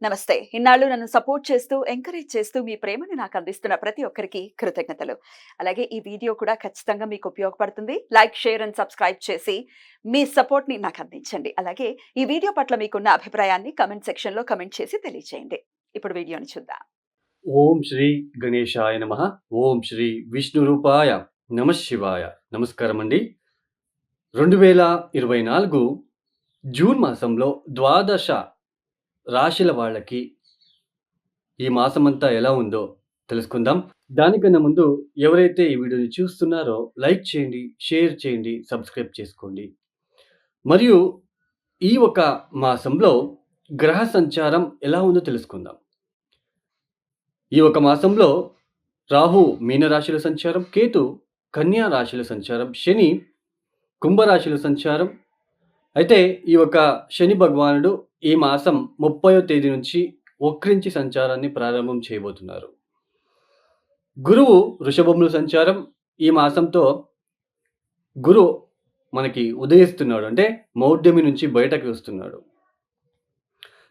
నమస్తే. ఇన్నాళ్ళు నన్ను సపోర్ట్ చేస్తూ, ఎంకరేజ్ చేస్తూ మీ ప్రేమని నాకు అందిస్తున్న ప్రతి ఒక్కరికి కృతజ్ఞతలు. అలాగే ఈ వీడియో కూడా ఖచ్చితంగా మీకు ఉపయోగపడుతుంది. లైక్, షేర్ అండ్ సబ్స్క్రైబ్ చేసి మీ సపోర్ట్‌ని నాకు అందించండి. అలాగే ఈ వీడియో పట్ల మీకున్న అభిప్రాయాన్ని కామెంట్ సెక్షన్‌లో కామెంట్ చేసి తెలియజేయండి. ఇప్పుడు వీడియోని చూద్దాం. ఓం శ్రీ గణేశాయ నమః. ఓం శ్రీ విష్ణురూపాయ నమఃశివాయ. నమస్కారమండి. 2024 జూన్ మాసంలో ద్వాదశ రాశుల వాళ్ళకి ఈ మాసమంతా ఎలా ఉందో తెలుసుకుందాం. దానికన్నా ముందు ఎవరైతే ఈ వీడియోని చూస్తున్నారో లైక్ చేయండి, షేర్ చేయండి, సబ్స్క్రైబ్ చేసుకోండి. మరియు ఈ ఒక మాసంలో గ్రహ సంచారం ఎలా ఉందో తెలుసుకుందాం. ఈ ఒక మాసంలో రాహు మీనరాశిలో సంచారం, కేతు కన్యా రాశిలో సంచారం, శని కుంభరాశిలో సంచారం. అయితే ఈ ఒక శని భగవానుడు ఈ మాసం 30వ తేదీ నుంచి వక్రించి సంచారాన్ని ప్రారంభం చేయబోతున్నారు. గురువు వృషభంలో సంచారం. ఈ మాసంతో గురువు మనకి ఉదయిస్తున్నాడు, అంటే మౌఢ్యమి నుంచి బయటకు వస్తున్నాడు.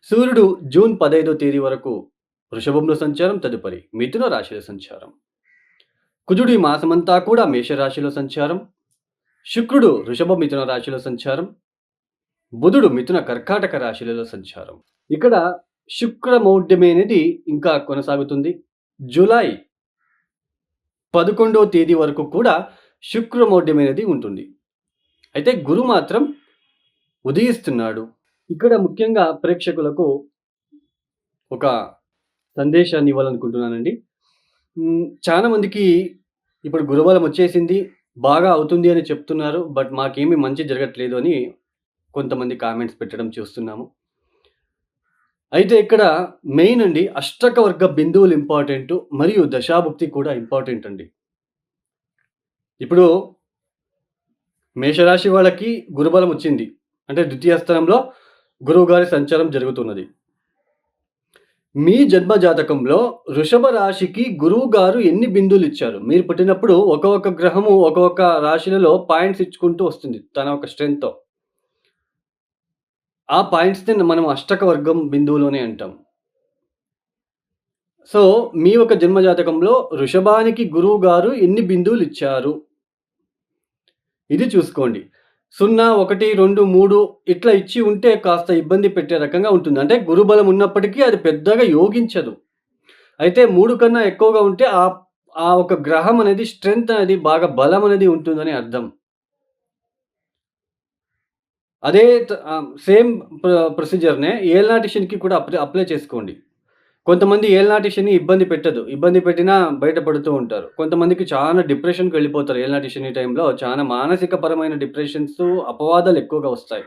సూర్యుడు జూన్ 15వ తేదీ వరకు వృషభంలో సంచారం, తదుపరి మిథున రాశిలో సంచారం. కుజుడు ఈ మాసమంతా కూడా మేషరాశిలో సంచారం. శుక్రుడు వృషభ మిథున రాశిలో సంచారం. బుధుడు మిథున కర్కాటక రాశిలలో సంచారం. ఇక్కడ శుక్ర మౌఢ్యమి అనేది ఇంకా కొనసాగుతుంది. జూలై 11వ తేదీ వరకు కూడా శుక్ర మౌఢ్యం అనేది ఉంటుంది. అయితే గురు మాత్రం ఉదయిస్తున్నాడు. ఇక్కడ ముఖ్యంగా ప్రేక్షకులకు ఒక సందేశాన్ని ఇవ్వాలనుకుంటున్నానండి. చాలా మందికి ఇప్పుడు గురుబలం వచ్చేసింది, బాగా అవుతుంది అని చెప్తున్నారు. బట్ మాకేమీ మంచి జరగట్లేదు అని కొంతమంది కామెంట్స్ పెట్టడం చూస్తున్నాము. అయితే ఇక్కడ మెయిన్ అండి, అష్టక వర్గ బిందువులు ఇంపార్టెంట్, మరియు దశాభుక్తి కూడా ఇంపార్టెంట్ అండి. ఇప్పుడు మేషరాశి వాళ్ళకి గురుబలం వచ్చింది, అంటే ద్వితీయ స్థానంలో గురువు గారి సంచారం జరుగుతున్నది. మీ జన్మ జాతకంలో వృషభ రాశికి గురువు గారు ఎన్ని బిందువులు ఇచ్చారు? మీరు పుట్టినప్పుడు ఒక్కొక్క గ్రహము ఒక్కొక్క రాశులలో పాయింట్స్ ఇచ్చుకుంటూ వస్తుంది తన ఒక స్ట్రెంగ్త్‌తో. ఆ పాయింట్స్‌ని మనం అష్టక వర్గం బిందువులోనే అంటాం. సో, మీ యొక్క జన్మ జాతకంలో వృషభానికి గురువు గారు ఎన్ని బిందువులు ఇచ్చారు? ఇది చూసుకోండి. 0, 1, 2, 3 ఇట్లా ఇచ్చి ఉంటే కాస్త ఇబ్బంది పెట్టే రకంగా ఉంటుంది. అంటే గురుబలం ఉన్నప్పటికీ అది పెద్దగా యోగించదు. అయితే 3 కన్నా ఎక్కువగా ఉంటే ఆ ఒక గ్రహం అనేది స్ట్రెంగ్త్ అనేది బాగా బలం అనేది ఉంటుందని అర్థం. అదే సేమ్ ప్రొసీజర్‌నే ఏళ్నాటి శనికి కూడా అప్లై చేసుకోండి. కొంతమంది ఏళ్నాటి శని ఇబ్బంది పెట్టదు. ఇబ్బంది పెట్టినా బయటపడుతూ ఉంటారు. కొంతమందికి చాలా డిప్రెషన్‌కి వెళ్ళిపోతారు. ఏళ్నాటి శని టైంలో చాలా మానసిక పరమైన డిప్రెషన్స్, అపవాదాలు ఎక్కువగా వస్తాయి.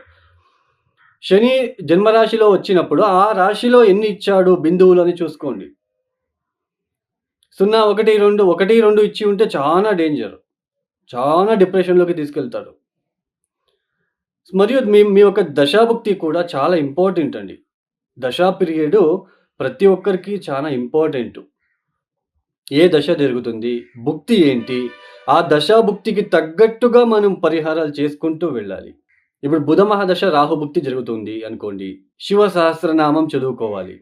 శని జన్మరాశిలో వచ్చినప్పుడు ఆ రాశిలో ఎన్ని ఇచ్చాడు బిందువులు అని చూసుకోండి. 0, 1, 2, 1, 2 ఇచ్చి ఉంటే చాలా డేంజర్. చాలా డిప్రెషన్‌లోకి తీసుకెళ్తాడు. మరియు మీ యొక్క దశాభుక్తి కూడా చాలా ఇంపార్టెంట్ అండి. దశా పీరియడు ప్రతి ఒక్కరికి చాలా ఇంపార్టెంటు. ఏ దశ జరుగుతుంది? భుక్తి ఏంటి? ఆ దశాభుక్తికి తగ్గట్టుగా మనం పరిహారాలు చేసుకుంటూ వెళ్ళాలి. ఇప్పుడు బుధ మహాదశ రాహుభుక్తి జరుగుతుంది అనుకోండి. శివ సహస్రనామం చదువుకోవాలి.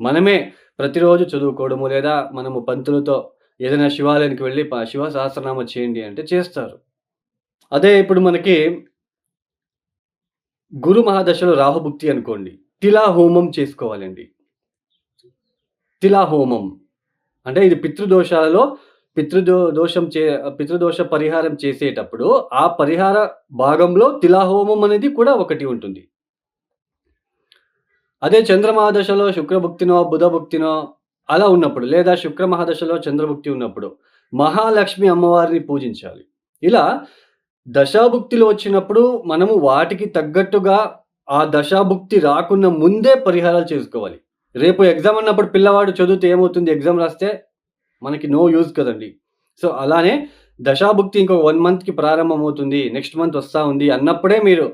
మనమే ప్రతిరోజు చదువుకోవడము, లేదా మనము పంతులతో ఏదైనా శివాలయానికి వెళ్ళి శివ సహస్రనామం చేయండి అంటే చేస్తారు. అదే ఇప్పుడు మనకి గురు మహాదశలో రాహుభుక్తి అనుకోండి. తిలా హోమం చేసుకోవాలండి. తిలా హోమం అంటే ఇది పితృదోషాలలో పితృదోష పరిహారం చేసేటప్పుడు ఆ పరిహార భాగంలో తిలా హోమం అనేది కూడా ఒకటి ఉంటుంది. అదే చంద్రమహాదశలో శుక్రభుక్తినో, బుధభుక్తినో అలా ఉన్నప్పుడు, లేదా శుక్ర మహాదశలో చంద్రభుక్తి ఉన్నప్పుడు మహాలక్ష్మి అమ్మవారిని పూజించాలి. ఇలా దశాభుక్తిలో వచ్చినప్పుడు మనము వాటికి తగ్గట్టుగా ఆ దశాభుక్తి రాకున్న ముందే పరిహారాలు చేసుకోవాలి. రేపు ఎగ్జామ్ అన్నప్పుడు పిల్లవాడు చదివితే ఏమవుతుంది? ఎగ్జామ్ రాస్తే మనకి నో యూజ్ కదండీ. సో, అలానే దశాభుక్తి ఇంకొక 1 మంత్‌కి ప్రారంభమవుతుంది, నెక్స్ట్ మంత్ వస్తా ఉంది అన్నప్పుడే మీరు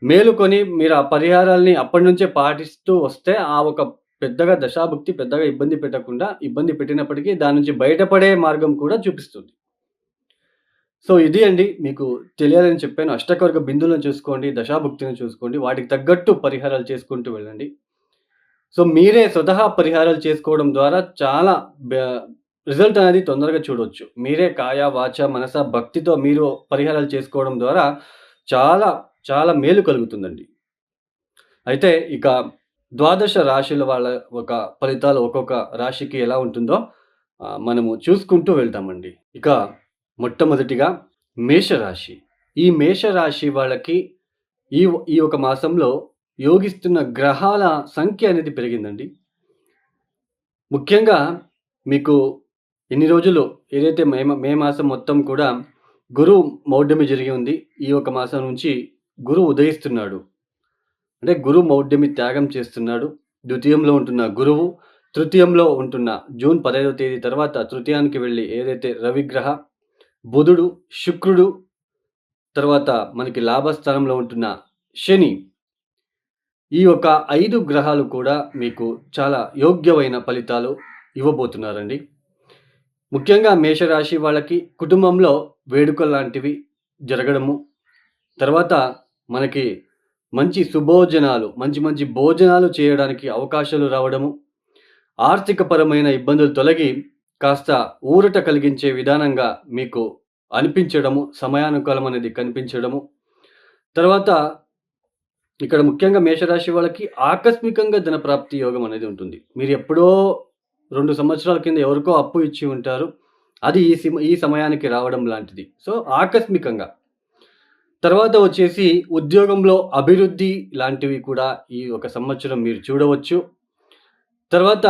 మేలుకొని మీరు ఆ పరిహారాల్ని అప్పటి నుంచే పాటిస్తూ వస్తే ఆ ఒక పెద్దగా దశాభుక్తి పెద్దగా ఇబ్బంది పెట్టకుండా, ఇబ్బంది పెట్టినప్పటికీ దాని నుంచి బయటపడే మార్గం కూడా చూపిస్తుంది. సో, ఇది అండి మీకు తెలియాలని చెప్పాను. అష్టకవర్గ బిందువులను చూసుకోండి, దశాభుక్తిని చూసుకోండి. వాటికి తగ్గట్టు పరిహారాలు చేసుకుంటూ వెళ్ళండి. సో, మీరే స్వతహా పరిహారాలు చేసుకోవడం ద్వారా చాలా బ రిజల్ట్ అనేది తొందరగా చూడొచ్చు. మీరే కాయ, వాచ, మనస, భక్తితో మీరు పరిహారాలు చేసుకోవడం ద్వారా చాలా, చాలా మేలు కలుగుతుందండి. అయితే ఇక ద్వాదశ రాశుల వాళ్ళ ఒక ఫలితాలు ఒక్కొక్క రాశికి ఎలా ఉంటుందో మనము చూసుకుంటూ వెళ్దామండి. ఇక మొట్టమొదటిగా మేషరాశి. ఈ మేషరాశి వాళ్ళకి ఈ ఒక మాసంలో యోగిస్తున్న గ్రహాల సంఖ్య అనేది పెరిగిందండి. ముఖ్యంగా మీకు ఇన్ని రోజులు ఏదైతే మే మాసం మొత్తం కూడా గురువు మౌఢ్యమి జరిగి ఉంది. ఈ ఒక మాసం నుంచి గురువు ఉదయిస్తున్నాడు. అంటే గురువు మౌఢ్యమి త్యాగం చేస్తున్నాడు. ద్వితీయంలో ఉంటున్న గురువు, తృతీయంలో ఉంటున్న జూన్ 15వ తేదీ తర్వాత తృతీయానికి వెళ్ళి ఏదైతే రవిగ్రహ, బుధుడు, శుక్రుడు, తర్వాత మనకి లాభస్థానంలో ఉంటున్న శని, ఈ యొక్క 5 గ్రహాలు కూడా మీకు చాలా యోగ్యమైన ఫలితాలు ఇవ్వబోతున్నారండి. ముఖ్యంగా మేషరాశి వాళ్ళకి కుటుంబంలో వేడుకల్లాంటివి జరగడము, తర్వాత మనకి మంచి సుభోజనాలు, మంచి మంచి భోజనాలు చేయడానికి అవకాశాలు రావడము, ఆర్థికపరమైన ఇబ్బందులు తొలగి కాస్త ఊరట కలిగించే విధానంగా మీకు అనిపించడము, సమయానుకాలం అనేది కనిపించడము. తర్వాత ఇక్కడ ముఖ్యంగా మేషరాశి వాళ్ళకి ఆకస్మికంగా ధనప్రాప్తి యోగం అనేది ఉంటుంది. మీరు ఎప్పుడో 2 సంవత్సరాల కింద ఎవరికో అప్పు ఇచ్చి ఉంటారు. అది ఈ సమయానికి రావడం లాంటిది. సో, ఆకస్మికంగా. తర్వాత వచ్చేసి ఉద్యోగంలో అభివృద్ధి లాంటివి కూడా ఈ ఒక సంవత్సరం మీరు చూడవచ్చు. తర్వాత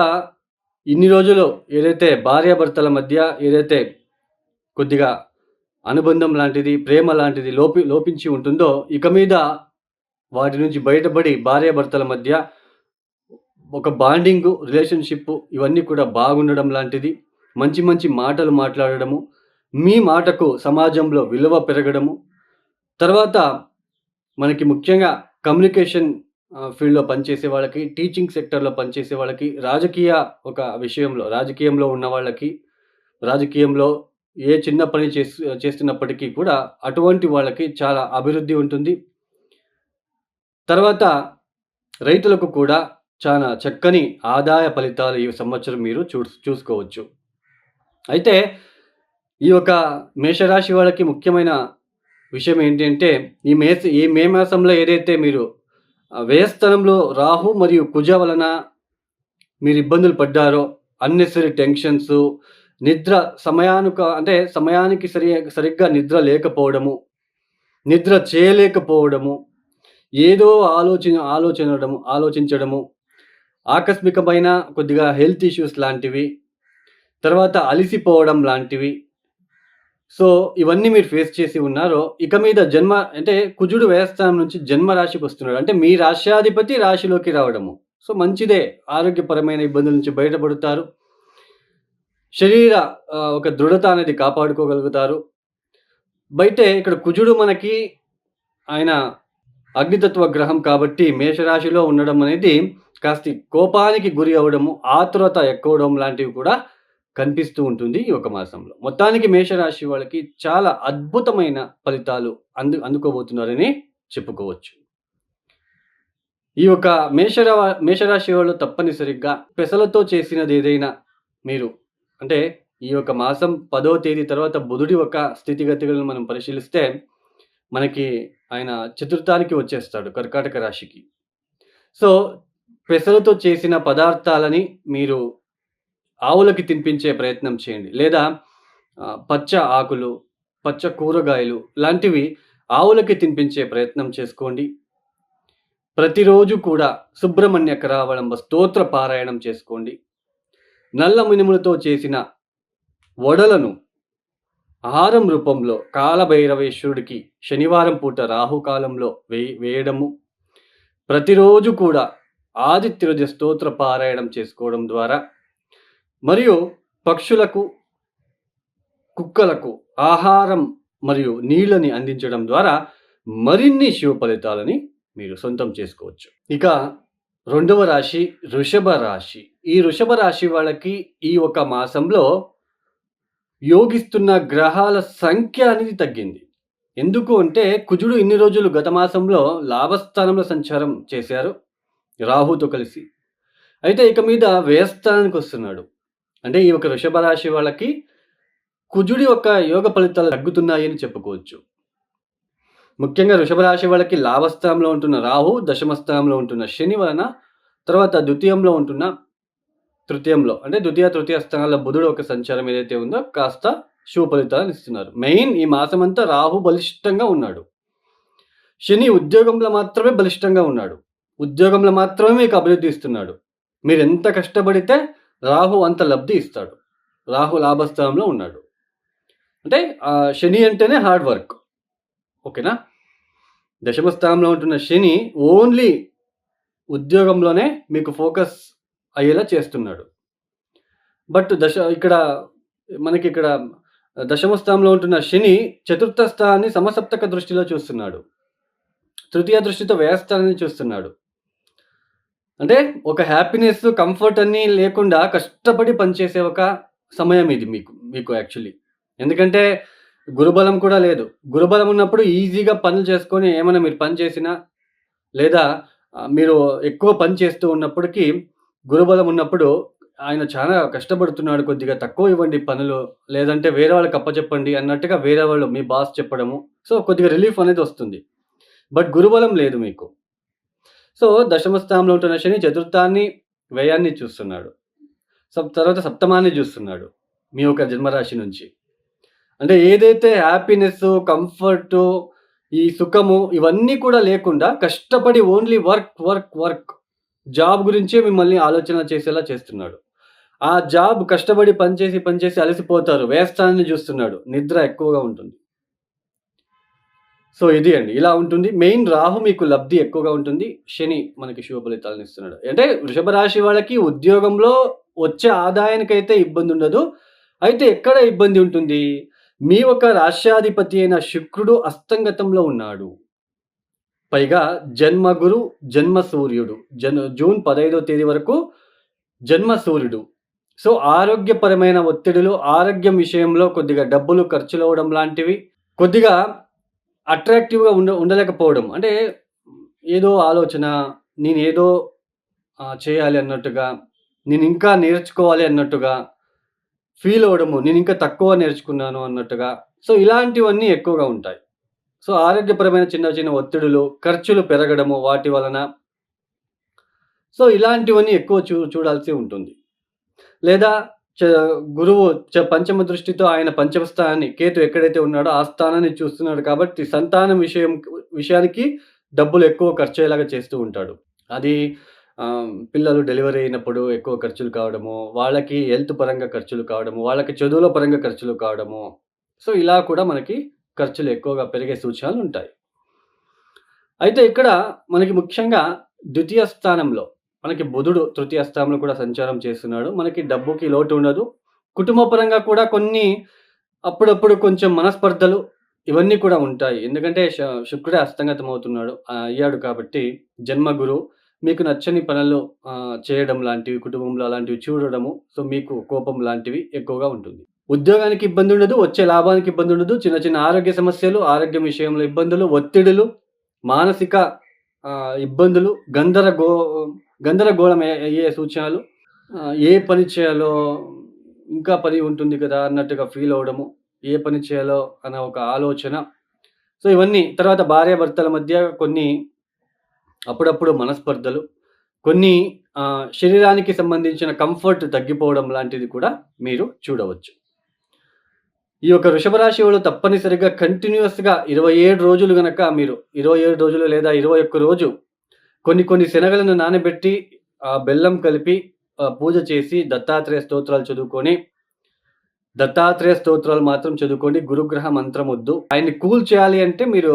ఇన్ని రోజులు ఏదైతే భార్యాభర్తల మధ్య ఏదైతే కొద్దిగా అనుబంధం లాంటిది, ప్రేమ లాంటిది లోపించి ఉంటుందో, ఇక మీద వాటి నుంచి బయటపడి భార్యాభర్తల మధ్య ఒక బాండింగు, రిలేషన్‌షిప్పు ఇవన్నీ కూడా బాగుండడం లాంటిది. మంచి మంచి మాటలు మాట్లాడడము, మీ మాటకు సమాజంలో విలువ పెరగడము. తర్వాత మనకి ముఖ్యంగా కమ్యూనికేషన్ ఫీల్డ్‌లో పనిచేసే వాళ్ళకి, టీచింగ్ సెక్టార్‌లో పనిచేసే వాళ్ళకి, రాజకీయంలో ఉన్న వాళ్ళకి, రాజకీయంలో ఏ చిన్న పని చేస్తున్నప్పటికీ కూడా అటువంటి వాళ్ళకి చాలా అభివృద్ధి ఉంటుంది. తర్వాత రైతులకు కూడా చాలా చక్కని ఆదాయ ఫలితాలు ఈ సంవత్సరం మీరు చూసుకోవచ్చు. అయితే ఈ యొక్క మేషరాశి వాళ్ళకి ముఖ్యమైన విషయం ఏంటి అంటే, ఈ మే మాసంలో ఏదైతే మీరు వ్యయస్థానంలో రాహు మరియు కుజ వలన మీరు ఇబ్బందులు పడ్డారో, అన్నెసెసరీ టెన్షన్సు, నిద్ర సమయానికి సరిగ్గా నిద్ర లేకపోవడము, నిద్ర చేయలేకపోవడము, ఏదో ఆలోచించడము, ఆకస్మికమైన కొద్దిగా హెల్త్ ఇష్యూస్ లాంటివి, తర్వాత అలిసిపోవడం లాంటివి. సో, ఇవన్నీ మీరు ఫేస్ చేసి ఉన్నారో, ఇక మీద కుజుడు వ్యయస్థానం నుంచి జన్మ రాశికొస్తున్నాడు. అంటే మీ రాశ్యాధిపతి రాశిలోకి రావడము. సో, మంచిదే. ఆరోగ్యపరమైన ఇబ్బందుల నుంచి బయటపడతారు. శరీర ఒక దృఢత అనేది కాపాడుకోగలుగుతారు. ఇక్కడ కుజుడు మనకి ఆయన అగ్నితత్వ గ్రహం కాబట్టి మేషరాశిలో ఉండడం అనేది కాస్త కోపానికి గురి అవ్వడము, ఆతురత ఎక్కువడం లాంటివి కూడా కనిపిస్తూ ఉంటుంది ఈ ఒక మాసంలో. మొత్తానికి మేషరాశి వాళ్ళకి చాలా అద్భుతమైన ఫలితాలు అందుకోబోతున్నారని చెప్పుకోవచ్చు. ఈ యొక్క మేషరాశి వాళ్ళు తప్పనిసరిగా పెసలతో చేసినదేదైనా మీరు ఈ యొక్క మాసం 10వ తేదీ తర్వాత బుధుడి యొక్క స్థితిగతులను మనం పరిశీలిస్తే మనకి ఆయన చతుర్థానికి వచ్చేస్తాడు కర్కాటక రాశికి. సో, పెసలతో చేసిన పదార్థాలని మీరు ఆవులకి తినిపించే ప్రయత్నం చేయండి. లేదా పచ్చ ఆకులు, పచ్చ కూరగాయలు లాంటివి ఆవులకి తినిపించే ప్రయత్నం చేసుకోండి. ప్రతిరోజు కూడా సుబ్రహ్మణ్య కరావళంబ స్తోత్ర పారాయణం చేసుకోండి. నల్ల మినుములతో చేసిన వడలను ఆహారం రూపంలో కాలభైరవేశ్వరుడికి శనివారం పూట రాహుకాలంలో వేయడము, ప్రతిరోజు కూడా ఆదిత్య స్తోత్ర పారాయణం చేసుకోవడం ద్వారా, మరియు పక్షులకు, కుక్కలకు ఆహారం మరియు నీళ్ళని అందించడం ద్వారా మరిన్ని శుభ ఫలితాలని మీరు సొంతం చేసుకోవచ్చు. ఇక రెండవ రాశి వృషభ రాశి. ఈ వృషభ రాశి వాళ్ళకి ఈ ఒక మాసంలో యోగిస్తున్న గ్రహాల సంఖ్య అనేది తగ్గింది. ఎందుకు అంటే కుజుడు ఇన్ని రోజులు గత మాసంలో లాభస్థానంలో సంచారం చేశారు రాహుతో కలిసి. అయితే ఇక మీద వ్యయస్థానానికి వస్తున్నాడు. అంటే ఈ యొక్క వృషభ రాశి వాళ్ళకి కుజుడి యొక్క యోగ ఫలితాలు తగ్గుతున్నాయని చెప్పుకోవచ్చు. ముఖ్యంగా వృషభ రాశి వాళ్ళకి లాభస్థానంలో ఉంటున్న రాహు, దశమ స్థానంలో ఉంటున్న శని వలన, తర్వాత తృతీయంలో అంటే ద్వితీయ, తృతీయ స్థానాల్లో బుధుడు ఒక సంచారం ఏదైతే ఉందో కాస్త శుభ ఫలితాలను ఇస్తున్నారు. మెయిన్ ఈ మాసమంతా రాహు బలిష్టంగా ఉన్నాడు. శని ఉద్యోగంలో మాత్రమే బలిష్టంగా ఉన్నాడు. ఉద్యోగంలో మాత్రమే మీకు అభివృద్ధి ఇస్తున్నాడు. మీరెంత కష్టపడితే రాహు అంత లబ్ధి ఇస్తాడు. రాహు లాభస్థానంలో ఉన్నాడు. అంటే శని అంటేనే హార్డ్ వర్క్. ఓకేనా? దశమ స్థానంలో ఉంటున్న శని ఓన్లీ ఉద్యోగంలోనే మీకు ఫోకస్ అయ్యేలా చేస్తున్నాడు. బట్ మనకిక్కడ దశమ స్థానంలో ఉంటున్న శని చతుర్థ స్థానాన్ని సమసప్తక దృష్టిలో చూస్తున్నాడు. తృతీయ దృష్టితో వ్యయస్థానాన్ని చూస్తున్నాడు. అంటే ఒక హ్యాపీనెస్, కంఫర్ట్ అన్నీ లేకుండా కష్టపడి పనిచేసే ఒక సమయం ఇది మీకు యాక్చువల్లీ. ఎందుకంటే గురుబలం కూడా లేదు. గురుబలం ఉన్నప్పుడు ఈజీగా పనులు చేసుకొని ఏమైనా మీరు పని చేసినా, లేదా మీరు ఎక్కువ పని చేస్తూ ఉన్నప్పటికీ గురుబలం ఉన్నప్పుడు ఆయన చాలా కష్టపడుతున్నాడు, కొద్దిగా తక్కువ ఇవ్వండి పనులు, లేదంటే వేరే వాళ్ళకి అప్పచెప్పండి అన్నట్టుగా వేరే వాళ్ళు మీ బాస్ చెప్పడము. సో, కొద్దిగా రిలీఫ్ అనేది వస్తుంది. బట్ గురుబలం లేదు మీకు. సో, దశమ స్థానంలో ఉంటున్న శని చతుర్థాన్ని, వ్యయాన్ని చూస్తున్నాడు. తర్వాత సప్తమాన్ని చూస్తున్నాడు మీ యొక్క జన్మరాశి నుంచి. అంటే ఏదైతే హ్యాపీనెస్సు, కంఫర్టు, ఈ సుఖము ఇవన్నీ కూడా లేకుండా కష్టపడి ఓన్లీ వర్క్ జాబ్ గురించే మిమ్మల్ని ఆలోచన చేసేలా చేస్తున్నాడు. ఆ జాబ్ కష్టపడి పనిచేసి అలసిపోతారు. వ్యయస్థానాన్ని చూస్తున్నాడు. నిద్ర ఎక్కువగా ఉంటుంది. సో, ఇది అండి. ఇలా ఉంటుంది. మెయిన్ రాహు మీకు లబ్ధి ఎక్కువగా ఉంటుంది. శని మనకి శుభ ఫలితాలను ఇస్తున్నాడు. అంటే వృషభ రాశి వాళ్ళకి ఉద్యోగంలో వచ్చే ఆదాయానికైతే ఇబ్బందుండదు. అయితే ఎక్కడ ఇబ్బంది ఉంటుంది? మీ యొక్క రాశ్యాధిపతి అయిన శుక్రుడు అస్తంగతంలో ఉన్నాడు. పైగా జన్మ గురు, జన్మ సూర్యుడు. జూన్ 15వ తేదీ వరకు జన్మ సూర్యుడు. సో, ఆరోగ్యపరమైన ఒత్తిడులు, ఆరోగ్యం విషయంలో కొద్దిగా డబ్బులు ఖర్చులవ్వడం లాంటివి, కొద్దిగా అట్రాక్టివ్‌గా ఉండలేకపోవడం. అంటే ఏదో ఆలోచన, నేనేదో చేయాలి అన్నట్టుగా, నేనింకా నేర్చుకోవాలి అన్నట్టుగా ఫీల్ అవ్వడము, నేనింకా తక్కువ నేర్చుకున్నాను అన్నట్టుగా. సో, ఇలాంటివన్నీ ఎక్కువగా ఉంటాయి. సో, ఆరోగ్యపరమైన చిన్న ఒత్తిడులు, ఖర్చులు పెరగడము వాటి వలన. సో, ఇలాంటివన్నీ ఎక్కువ చూడాల్సి ఉంటుంది. లేదా చ గురువు పంచమ దృష్టితో ఆయన పంచమ స్థానాన్ని, కేతు ఎక్కడైతే ఉన్నాడో ఆ స్థానాన్ని చూస్తున్నాడు కాబట్టి సంతానం విషయానికి డబ్బులు ఎక్కువ ఖర్చయ్యేలాగా చేస్తూ ఉంటాడు. అది పిల్లలు డెలివరీ అయినప్పుడు ఎక్కువ ఖర్చులు కావడము, వాళ్ళకి హెల్త్ పరంగా ఖర్చులు కావడము, వాళ్ళకి చదువుల పరంగా ఖర్చులు కావడము. సో, ఇలా కూడా మనకి ఖర్చులు ఎక్కువగా పెరిగే సూచనలుంటాయి. అయితే ఇక్కడ మనకి ముఖ్యంగా ద్వితీయ స్థానంలో మనకి బుధుడు తృతీయ స్థానంలో కూడా సంచారం చేస్తున్నాడు. మనకి డబ్బుకి లోటు ఉండదు. కుటుంబ పరంగా కూడా కొన్ని అప్పుడప్పుడు కొంచెం మనస్పర్ధలు ఇవన్నీ కూడా ఉంటాయి. ఎందుకంటే శుక్రుడే అస్తంగతం అయ్యాడు కాబట్టి జన్మగురు మీకు నచ్చని పనులు చేయడం లాంటివి, కుటుంబంలో అలాంటివి చూడడము. సో, మీకు కోపం లాంటివి ఎక్కువగా ఉంటుంది. ఉద్యోగానికి ఇబ్బంది ఉండదు. వచ్చే లాభానికి ఇబ్బంది ఉండదు. చిన్న ఆరోగ్య సమస్యలు, ఆరోగ్యం విషయంలో ఇబ్బందులు, ఒత్తిడులు, మానసిక ఇబ్బందులు, గందరగోళం అయ్యే సూచనలు, ఏ పని చేయాలో ఇంకా పని ఉంటుంది కదా అన్నట్టుగా ఫీల్ అవ్వడము, ఏ పని చేయాలో అన్న ఒక ఆలోచన. సో, ఇవన్నీ తర్వాత భార్యాభర్తల మధ్య కొన్ని అప్పుడప్పుడు మనస్పర్ధలు, కొన్ని శరీరానికి సంబంధించిన కంఫర్ట్ తగ్గిపోవడం లాంటిది కూడా మీరు చూడవచ్చు. ఈ యొక్క వృషభ రాశి వాళ్ళు తప్పనిసరిగా కంటిన్యూయస్‌గా 27 రోజులు గనక మీరు 27 రోజులు లేదా 21 రోజు కొన్ని శనగలను నానబెట్టి బెల్లం కలిపి పూజ చేసి దత్తాత్రేయ స్తోత్రాలు చదువుకొని, దత్తాత్రేయ స్తోత్రాలు మాత్రం చదువుకోండి. గురుగ్రహ మంత్రం వద్దు. ఆయన్ని కూల్ చేయాలి అంటే మీరు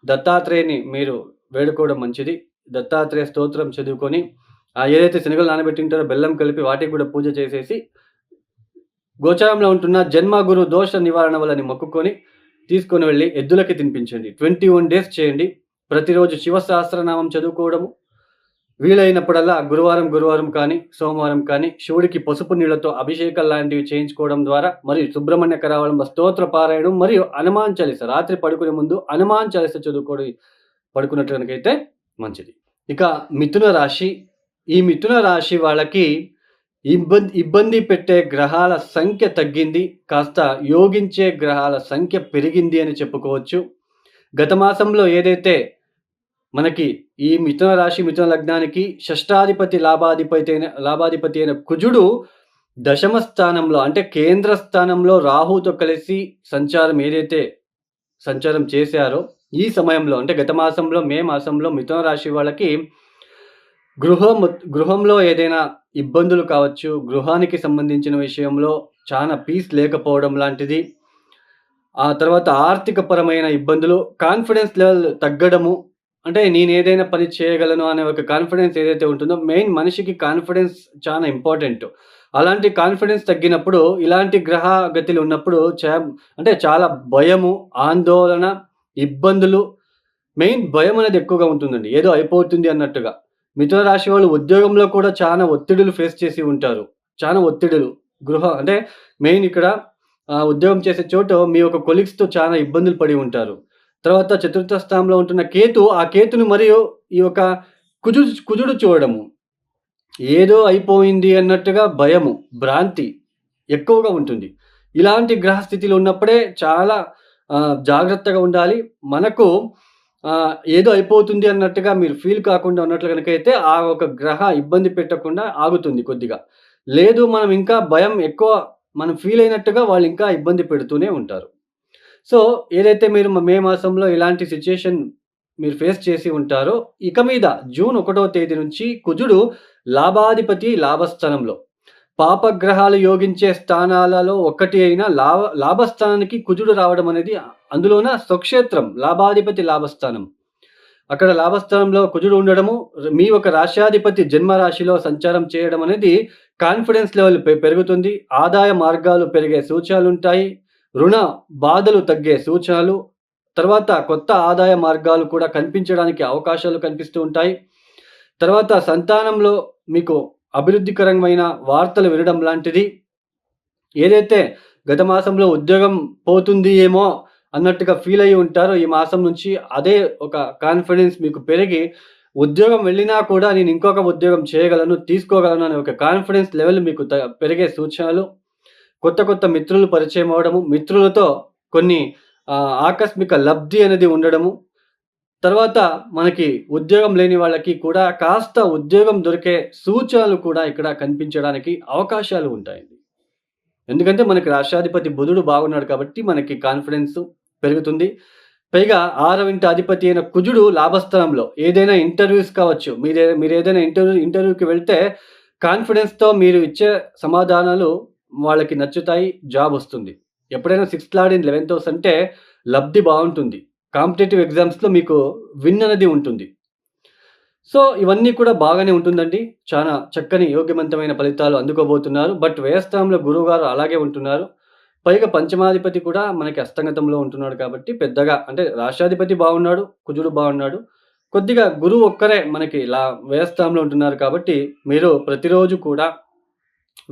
దత్తాత్రేయని మీరు వేడుకోవడం మంచిది. దత్తాత్రేయ స్తోత్రం చదువుకొని ఏదైతే శనగలు నానబెట్టింటారో బెల్లం కలిపి వాటికి కూడా పూజ చేసేసి, గోచారంలో ఉంటున్న జన్మ గురు దోష నివారణ వలని మొక్కుకొని తీసుకొని వెళ్ళి ఎద్దులకి తినిపించండి. 21 డేస్ చేయండి. ప్రతిరోజు శివ సహస్రనామం చదువుకోవడము, వీలైనప్పుడల్లా గురువారం కానీ, సోమవారం కానీ శివుడికి పసుపు నీళ్లతో అభిషేకాలు లాంటివి చేయించుకోవడం ద్వారా, మరియు సుబ్రహ్మణ్య కరావళంబ స్తోత్ర పారాయణం, మరియు హనుమాన్ చాలీస రాత్రి పడుకునే ముందు హనుమాన్ చాలీస చదువుకొని పడుకున్నట్లయితే మంచిది. ఇక మిథున రాశి ఈ మిథున రాశి వాళ్ళకి ఇబ్బంది పెట్టే గ్రహాల సంఖ్య తగ్గింది. కాస్త యోగించే గ్రహాల సంఖ్య పెరిగింది అని చెప్పుకోవచ్చు. గత మాసంలో ఏదైతే మనకి ఈ మిథున రాశి, మిథున లగ్నానికి షష్టాధిపతి లాభాధిపతి అయిన కుజుడు దశమ స్థానంలో అంటే కేంద్ర స్థానంలో రాహుతో కలిసి సంచారం చేశారో ఈ సమయంలో అంటే గత మాసంలో మే మాసంలో మిథున రాశి వాళ్ళకి గృహంలో ఏదైనా ఇబ్బందులు కావచ్చు, గృహానికి సంబంధించిన విషయంలో చాలా పీస్ లేకపోవడం లాంటిది. ఆ తర్వాత ఆర్థికపరమైన ఇబ్బందులు, కాన్ఫిడెన్స్ లెవెల్ తగ్గడము. అంటే నేనేదైనా పని చేయగలను అనే ఒక కాన్ఫిడెన్స్ ఏదైతే ఉంటుందో, మెయిన్ మనిషికి కాన్ఫిడెన్స్ చాలా ఇంపార్టెంట్. అలాంటి కాన్ఫిడెన్స్ తగ్గినప్పుడు, ఇలాంటి గ్రహ గతులు ఉన్నప్పుడు అంటే చాలా భయము, ఆందోళన, ఇబ్బందులు, మెయిన్ భయం అనేది ఎక్కువగా ఉంటుందండి. ఏదో అయిపోతుంది అన్నట్టుగా. మిథున రాశి వాళ్ళు ఉద్యోగంలో కూడా చాలా ఒత్తిడులు ఫేస్ చేసి ఉంటారు. చాలా ఒత్తిడులు. అంటే మెయిన్ ఇక్కడ ఉద్యోగం చేసే చోట మీ యొక్క కొలీగ్స్‌తో చాలా ఇబ్బందులు పడి ఉంటారు. తర్వాత చతుర్థ స్థానంలో ఉంటున్న కేతు, ఆ కేతును మరియు ఈ యొక్క కుజుడు చూడడము. ఏదో అయిపోయింది అన్నట్టుగా భయము, భ్రాంతి ఎక్కువగా ఉంటుంది. ఇలాంటి గ్రహ స్థితిలో ఉన్నప్పుడే చాలా జాగ్రత్తగా ఉండాలి. మనకు ఏదో అయిపోతుంది అన్నట్టుగా మీరు ఫీల్ కాకుండా ఉన్నట్లు గనుకైతే ఆ ఒక గ్రహ ఇబ్బంది పెట్టకుండా ఆగుతుంది కొద్దిగా. లేదు మనం ఇంకా భయం ఎక్కువ మనం ఫీల్ అయినట్టుగా వాళ్ళు ఇంకా ఇబ్బంది పెడుతూనే ఉంటారు. సో, ఏదైతే మీరు మే మాసంలో ఇలాంటి సిట్యుయేషన్ మీరు ఫేస్ చేసి ఉంటారో, ఇక మీద జూన్ 1వ తేదీ నుంచి కుజుడు లాభస్థానంలో పాపగ్రహాలు యోగించే స్థానాలలో ఒకటి అయిన లాభస్థానానికి కుజుడు రావడం అనేది అందులోన స్వక్షేత్రం, లాభాధిపతి లాభస్థానం. అక్కడ లాభస్థానంలో కుజుడు ఉండడము, మీ ఒక రాశ్యాధిపతి జన్మ రాశిలో సంచారం చేయడం అనేది కాన్ఫిడెన్స్ లెవెల్ పెరుగుతుంది. ఆదాయ మార్గాలు పెరిగే సూచనలుంటాయి. రుణ బాధలు తగ్గే సూచనలు, తర్వాత కొత్త ఆదాయ మార్గాలు కూడా కనిపించడానికి అవకాశాలు కనిపిస్తూ ఉంటాయి. తర్వాత సంతానంలో మీకు అభివృద్ధికరమైన వార్తలు వినడం లాంటిది. ఏదైతే గత మాసంలో ఉద్యోగం పోతుంది ఏమో అన్నట్టుగా ఫీల్ అయ్యి ఉంటారో, ఈ మాసం నుంచి అదే ఒక కాన్ఫిడెన్స్ మీకు పెరిగి, ఉద్యోగం వెళ్ళినా కూడా నేను ఇంకొక ఉద్యోగం చేయగలను, తీసుకోగలను అనే ఒక కాన్ఫిడెన్స్ లెవెల్ మీకు పెరిగే సూచనలు. కొత్త మిత్రులు పరిచయం అవ్వడము, మిత్రులతో కొన్ని ఆకస్మిక లబ్ధి అనేది ఉండడము. తర్వాత మనకి ఉద్యోగం లేని వాళ్ళకి కూడా కాస్త ఉద్యోగం దొరికే సూచనలు కూడా ఇక్కడ కనిపించడానికి అవకాశాలు ఉంటాయండి. ఎందుకంటే మనకి రాష్ట్రాధిపతి బుధుడు బాగున్నాడు కాబట్టి మనకి కాన్ఫిడెన్స్ పెరుగుతుంది. పైగా 6వ ఇంటి అధిపతి అయిన కుజుడు లాభస్థానంలో. ఏదైనా ఇంటర్వ్యూస్ కావచ్చు, మీరేదైనా ఇంటర్వ్యూకి వెళ్తే కాన్ఫిడెన్స్‌తో మీరు ఇచ్చే సమాధానాలు వాళ్ళకి నచ్చుతాయి, జాబ్ వస్తుంది. ఎప్పుడైనా 6th lord in 11th house అంటే లబ్ధి బావుంటుంది. కాంపిటేటివ్ ఎగ్జామ్స్‌లో మీకు విన్ అనేది ఉంటుంది. సో, ఇవన్నీ కూడా బాగానే ఉంటుందండి. చాలా చక్కని యోగ్యవంతమైన ఫలితాలు అందుకోబోతున్నారు. బట్ వ్యయస్థానంలో గురువుగారు అలాగే ఉంటున్నారు. పైగా పంచమాధిపతి కూడా మనకి అస్తంగతంలో ఉంటున్నాడు కాబట్టి పెద్దగా అంటే రాష్ట్రాధిపతి బాగున్నాడు, కుజుడు బాగున్నాడు. కొద్దిగా గురువు ఒక్కరే మనకి వ్యయస్థానంలో ఉంటున్నారు కాబట్టి మీరు ప్రతిరోజు కూడా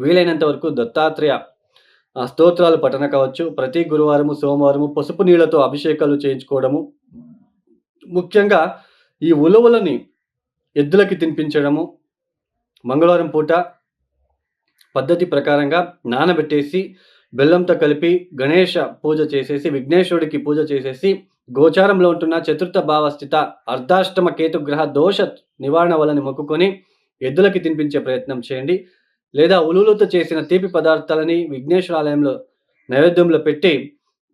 వీలైనంత వరకు దత్తాత్రేయ స్తోత్రాలు పఠన కావచ్చు. ప్రతి గురువారము, సోమవారము పసుపు నీళ్లతో అభిషేకాలు చేయించుకోవడము. ముఖ్యంగా ఈ ఉలవలని ఎద్దులకి తినిపించడము. మంగళవారం పూట పద్ధతి ప్రకారంగా నానబెట్టేసి బెల్లంతో కలిపి గణేష పూజ చేసేసి, విఘ్నేశ్వరుడికి పూజ చేసేసి, గోచారంలో ఉంటున్న చతుర్థ భావస్థిత అర్ధాష్టమ కేతుగ్రహ దోష నివారణ వలని మొక్కుకొని ఎద్దులకి తినిపించే ప్రయత్నం చేయండి. లేదా ఉలువలతో చేసిన తీపి పదార్థాలని విఘ్నేశ్వర ఆలయంలో నైవేద్యంలో పెట్టి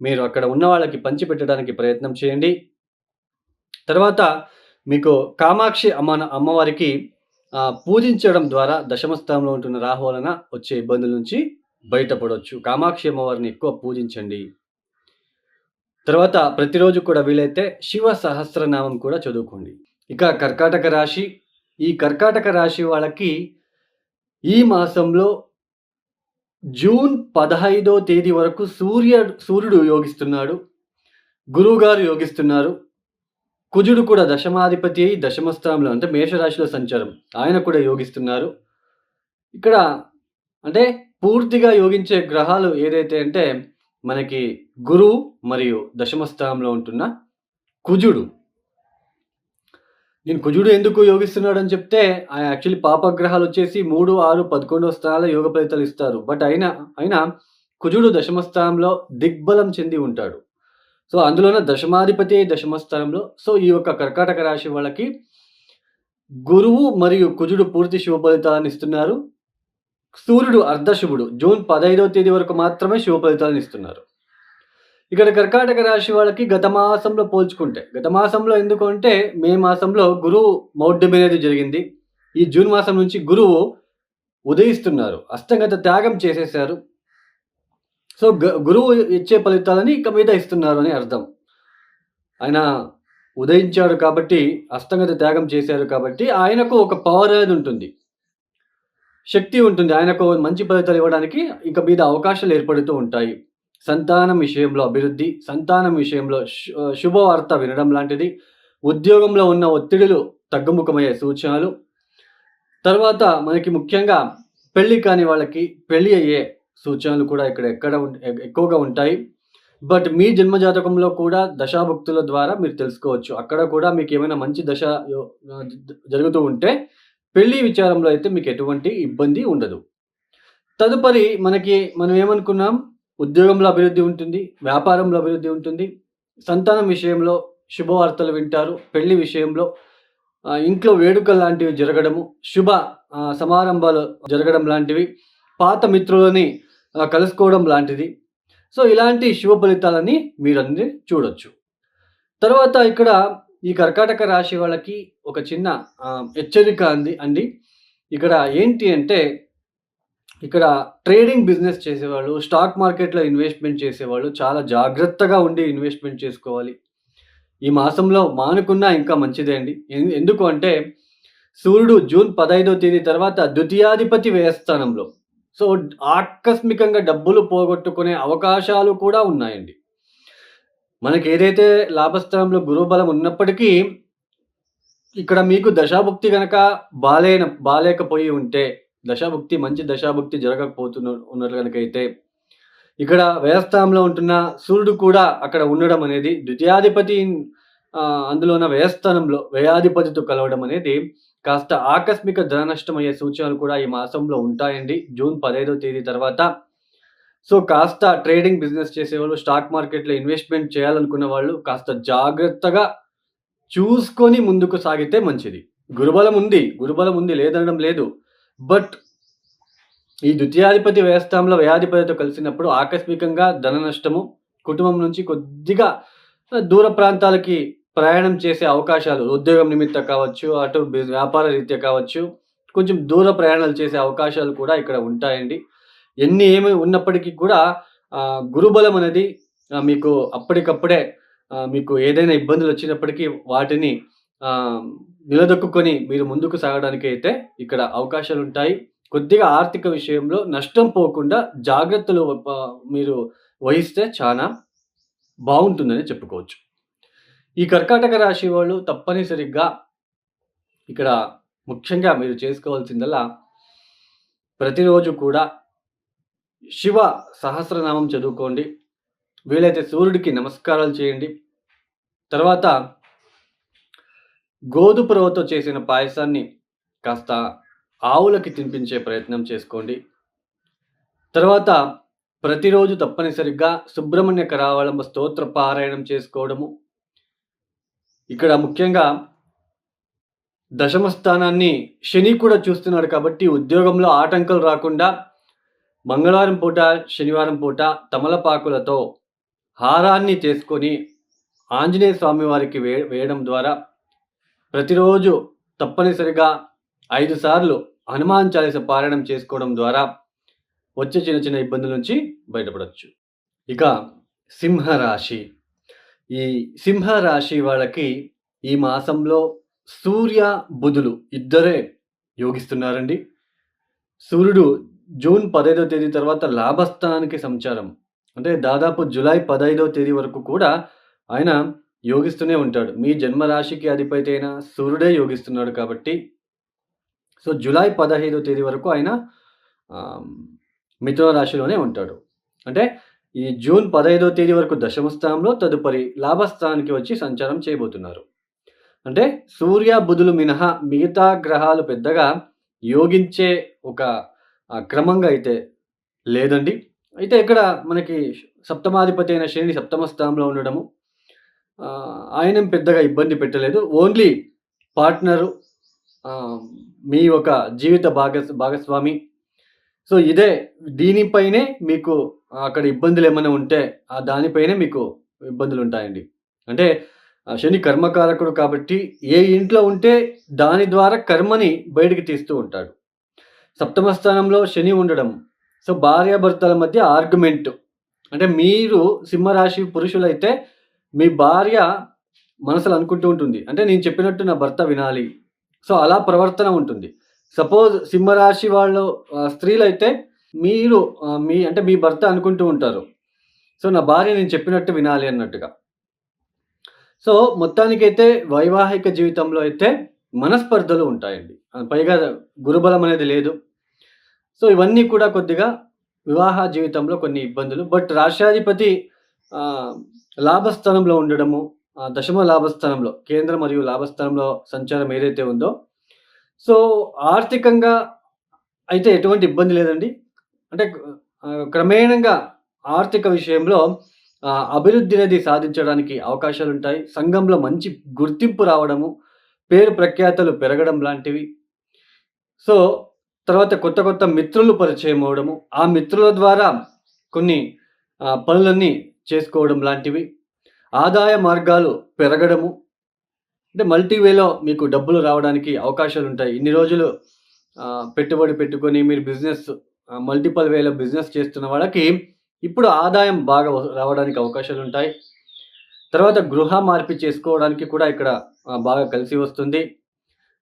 మీరు అక్కడ ఉన్న వాళ్ళకి పంచిపెట్టడానికి ప్రయత్నం చేయండి. తర్వాత మీకు కామాక్షి అమ్మవారికి పూజించడం ద్వారా దశమ స్థానంలో ఉంటున్న రాహు వలన వచ్చే ఇబ్బందుల నుంచి బయటపడవచ్చు. కామాక్షి అమ్మవారిని ఎక్కువ పూజించండి. తర్వాత ప్రతిరోజు కూడా వీలైతే శివ సహస్రనామం కూడా చదువుకోండి. ఇక కర్కాటక రాశి. ఈ కర్కాటక రాశి వాళ్ళకి ఈ మాసంలో జూన్ 15వ తేదీ వరకు సూర్యుడు యోగిస్తున్నాడు. గురువుగారు యోగిస్తున్నారు. కుజుడు కూడా దశమాధిపతి అయి దశమ స్థానంలో అంటే మేషరాశిలో సంచారం. ఆయన కూడా యోగిస్తున్నారు. ఇక్కడ అంటే పూర్తిగా యోగించే గ్రహాలు ఏదైతే అంటే మనకి గురువు మరియు దశమ స్థానంలో ఉంటున్న కుజుడు. నేను కుజుడు ఎందుకు యోగిస్తున్నాడని చెప్తే, యాక్చువల్లీ పాపగ్రహాలు వచ్చేసి 3, 6, 11 స్థానాల్లో యోగ ఫలితాలు ఇస్తారు. బట్ అయినా కుజుడు దశమ స్థానంలో దిగ్బలం చెంది ఉంటాడు. సో, అందులోన దశమాధిపతి దశమ స్థానంలో. సో, ఈ యొక్క కర్కాటక రాశి వాళ్ళకి గురువు మరియు కుజుడు పూర్తి శుభ ఫలితాలను ఇస్తున్నారు. సూర్యుడు అర్ధశుభుడు. జూన్ 15వ తేదీ వరకు మాత్రమే శుభ ఫలితాలను ఇస్తున్నారు. ఇక్కడ కర్కాటక రాశి వాళ్ళకి గత మాసంలో పోల్చుకుంటే, గత మాసంలో ఎందుకు అంటే మే మాసంలో గురువు మౌఢ్యం అనేది జరిగింది. ఈ జూన్ మాసం నుంచి గురువు ఉదయిస్తున్నారు. అస్తంగత త్యాగం చేసేశారు. సో, గురువు ఇచ్చే ఫలితాలని ఇక మీద ఇస్తున్నారు అని అర్థం. ఆయన ఉదయించాడు కాబట్టి, అస్తంగత త్యాగం చేశారు కాబట్టి ఆయనకు ఒక పవర్ అనేది ఉంటుంది. శక్తి ఉంటుంది. ఆయనకు మంచి ఫలితాలు ఇవ్వడానికి ఇక మీద అవకాశాలు ఏర్పడుతూ ఉంటాయి. సంతానం విషయంలో అభివృద్ధి, సంతానం విషయంలో శుభవార్త వినడం లాంటిది, ఉద్యోగంలో ఉన్న ఒత్తిడులు తగ్గుముఖమయ్యే సూచనలు. తర్వాత మనకి ముఖ్యంగా పెళ్లి కాని వాళ్ళకి పెళ్లి అయ్యే సూచనలు కూడా ఇక్కడ ఎక్కువగా ఉంటాయి. బట్ మీ జన్మ జాతకంలో కూడా దశాభుక్తుల ద్వారా మీరు తెలుసుకోవచ్చు. అక్కడ కూడా మీకు ఏమైనా మంచి దశ జరుగుతూ ఉంటే పెళ్లి విచారంలో అయితే మీకు ఎటువంటి ఇబ్బంది ఉండదు. తదుపరి మనం ఏమనుకున్నాం, ఉద్యోగంలో అభివృద్ధి ఉంటుంది, వ్యాపారంలో అభివృద్ధి ఉంటుంది, సంతానం విషయంలో శుభవార్తలు వింటారు, పెళ్లి విషయంలో ఇంట్లో వేడుకలు లాంటివి జరగడము, శుభ సమారంభాలు జరగడం లాంటివి, పాత మిత్రులని కలుసుకోవడం లాంటిది. సో, ఇలాంటి శుభ ఫలితాలని మీరందరూ చూడొచ్చు. తర్వాత ఇక్కడ ఈ కర్కాటక రాశి వాళ్ళకి ఒక చిన్న హెచ్చరిక అండి. ఇక్కడ ఏంటి అంటే, ఇక్కడ ట్రేడింగ్ బిజినెస్ చేసేవాళ్ళు, స్టాక్ మార్కెట్‌లో ఇన్వెస్ట్‌మెంట్ చేసేవాళ్ళు చాలా జాగ్రత్తగా ఉండి ఇన్వెస్ట్‌మెంట్ చేసుకోవాలి. ఈ మాసంలో మానుకున్నా ఇంకా మంచిదే అండి. ఎందుకు అంటే సూర్యుడు జూన్ 15వ తేదీ తర్వాత ద్వితీయాధిపతి వ్యయస్థానంలో. సో, ఆకస్మికంగా డబ్బులు పోగొట్టుకునే అవకాశాలు కూడా ఉన్నాయండి. మనకేదైతే లాభస్థానంలో గురుబలం ఉన్నప్పటికీ, ఇక్కడ మీకు దశాభుక్తి గనక బాలేకపోయి ఉంటే, మంచి దశాభుక్తి ఉన్నట్లు గనకైతే, ఇక్కడ వ్యయస్థానంలో ఉంటున్న సూర్యుడు కూడా అక్కడ ఉండడం అనేది, ద్వితీయాధిపతి అందులోన వ్యయస్థానంలో వ్యయాధిపతితో కలవడం అనేది కాస్త ఆకస్మిక ధన నష్టమయ్యే సూచనలు కూడా ఈ మాసంలో ఉంటాయండి. జూన్ 15వ తేదీ తర్వాత. సో, కాస్త ట్రేడింగ్ బిజినెస్ చేసేవాళ్ళు, స్టాక్ మార్కెట్‌లో ఇన్వెస్ట్‌మెంట్ చేయాలనుకున్న వాళ్ళు కాస్త జాగ్రత్తగా చూసుకొని ముందుకు సాగితే మంచిది. గురుబలం ఉంది లేదనడం లేదు. బట్ ఈ ద్వితీయాధిపతి వ్యయస్థానంలో వ్యయాధిపతితో కలిసినప్పుడు ఆకస్మికంగా ధన నష్టము, కుటుంబం నుంచి కొద్దిగా దూర ప్రాంతాలకి ప్రయాణం చేసే అవకాశాలు, ఉద్యోగం నిమిత్తం కావచ్చు, అటు వ్యాపార రీత్యా కావచ్చు, కొంచెం దూర ప్రయాణాలు చేసే అవకాశాలు కూడా ఇక్కడ ఉంటాయండి. ఏమి ఉన్నప్పటికీ కూడా గురుబలం అనేది మీకు అప్పటికప్పుడే మీకు ఏదైనా ఇబ్బందులు వచ్చినప్పటికీ వాటిని నిలదొక్కుకొని మీరు ముందుకు సాగడానికైతే ఇక్కడ అవకాశాలుంటాయి. కొద్దిగా ఆర్థిక విషయంలో నష్టం పోకుండా జాగ్రత్తలు మీరు వహిస్తే చానా బావుంటుందని చెప్పుకోవచ్చు. ఈ కర్కాటక రాశి వాళ్ళు తప్పనిసరిగా ఇక్కడ ముఖ్యంగా మీరు చేసుకోవాల్సిందల్లా ప్రతిరోజు కూడా శివ సహస్రనామం చదువుకోండి. వీలైతే సూర్యుడికి నమస్కారాలు చేయండి. తర్వాత గోధుమ రవ్వతో చేసిన పాయసాన్ని కాస్త ఆవులకి తినిపించే ప్రయత్నం చేసుకోండి. తర్వాత ప్రతిరోజు తప్పనిసరిగా సుబ్రహ్మణ్య కరావళంబ స్తోత్ర పారాయణం చేసుకోవడము. ఇక్కడ ముఖ్యంగా దశమ స్థానాన్ని శని కూడా చూస్తున్నాడు కాబట్టి ఉద్యోగంలో ఆటంకాలు రాకుండా మంగళవారం పూట, శనివారం పూట తమలపాకులతో హారాన్ని చేసుకొని ఆంజనేయ స్వామి వారికి వేయడం ద్వారా ప్రతిరోజు తప్పనిసరిగా 5 సార్లు హనుమాన్ చాలీస పారాయణం చేసుకోవడం ద్వారా వచ్చే చిన్న ఇబ్బందుల నుంచి బయటపడవచ్చు. ఇక సింహరాశి. ఈ సింహరాశి వాళ్ళకి ఈ మాసంలో సూర్య, బుధులు ఇద్దరే యోగిస్తున్నారండి. సూర్యుడు జూన్ 15వ తేదీ తర్వాత లాభస్థానానికి సంచారం. అంటే దాదాపు జూలై 15వ తేదీ వరకు కూడా ఆయన యోగిస్తూనే ఉంటాడు. మీ జన్మరాశికి అధిపతి అయిన సూర్యుడే యోగిస్తున్నాడు కాబట్టి, సో జూలై 15వ తేదీ వరకు ఆయన మిథున రాశిలోనే ఉంటాడు. అంటే ఈ జూన్ 15వ తేదీ వరకు దశమ స్థానంలో, తదుపరి లాభస్థానానికి వచ్చి సంచారం చేయబోతున్నారు. అంటే సూర్య, బుధులు మినహా మిగతా గ్రహాలు పెద్దగా యోగించే ఒక క్రమంగా అయితే లేదండి. అయితే ఇక్కడ మనకి సప్తమాధిపతి అయిన శని సప్తమ స్థానంలో ఉండడము ఆయనేం పెద్దగా ఇబ్బంది పెట్టలేదు. ఓన్లీ పార్ట్నరు ఆహ్, మీ యొక్క జీవిత భాగస్వామి. సో, దీనిపైనే మీకు అక్కడ ఇబ్బందులేమన్నా ఉంటే దానిపైనే మీకు ఇబ్బందులుంటాయండి. అంటే శని కర్మకారకుడు కాబట్టి ఏ ఇంట్లో ఉంటే దాని ద్వారా కర్మని బయటికి తీస్తూ ఉంటాడు. సప్తమ స్థానంలో శని ఉండడం. సో, భార్యాభర్తల మధ్య ఆర్గ్యుమెంట్. అంటే మీరు సింహరాశి పురుషులైతే మీ భార్య మనసులో అనుకుంటూ ఉంటుంది. అంటే నేను చెప్పినట్టు నా భర్త వినాలి. సో, అలా ప్రవర్తన ఉంటుంది. సపోజ్ సింహరాశి వాళ్ళు స్త్రీలైతే మీరు మీ భర్త అనుకుంటూ ఉంటారు. సో, నా భార్య నేను చెప్పినట్టు వినాలి అన్నట్టుగా. సో, మొత్తానికైతే వైవాహిక జీవితంలో అయితే మనస్పర్ధలు ఉంటాయండి. పైగా గురుబలం అనేది లేదు. సో, ఇవన్నీ కూడా కొద్దిగా వివాహ జీవితంలో కొన్ని ఇబ్బందులు. బట్ రాష్ట్రాధిపతి ఆహ్, లాభస్థానంలో ఉండడము, దశమ లాభస్థానంలో కేంద్ర మరియు లాభస్థానంలో సంచారం ఏదైతే ఉందో, సో, ఆర్థికంగా అయితే ఎటువంటి ఇబ్బంది లేదండి. అంటే క్రమేణంగా ఆర్థిక విషయంలో అభివృద్ధినది సాధించడానికి అవకాశాలుంటాయి. సంఘంలో మంచి గుర్తింపు రావడము, పేరు ప్రఖ్యాతలు పెరగడం లాంటివి. సో, తర్వాత కొత్త కొత్త మిత్రులు పరిచయం అవ్వడము, ఆ మిత్రుల ద్వారా కొన్ని పనులన్నీ చేసుకోవడం లాంటివి. ఆదాయ మార్గాలు పెరగడము. అంటే మల్టీవేలో మీకు డబ్బులు రావడానికి అవకాశాలుంటాయి. ఇన్ని రోజులు పెట్టుబడి పెట్టుకొని మీరు బిజినెస్ మల్టిపుల్ వేలో బిజినెస్ చేస్తున్న వాళ్ళకి ఇప్పుడు ఆదాయం బాగా రావడానికి అవకాశాలుంటాయి. తర్వాత గృహ మార్పు చేసుకోవడానికి కూడా ఇక్కడ బాగా కలిసి వస్తుంది.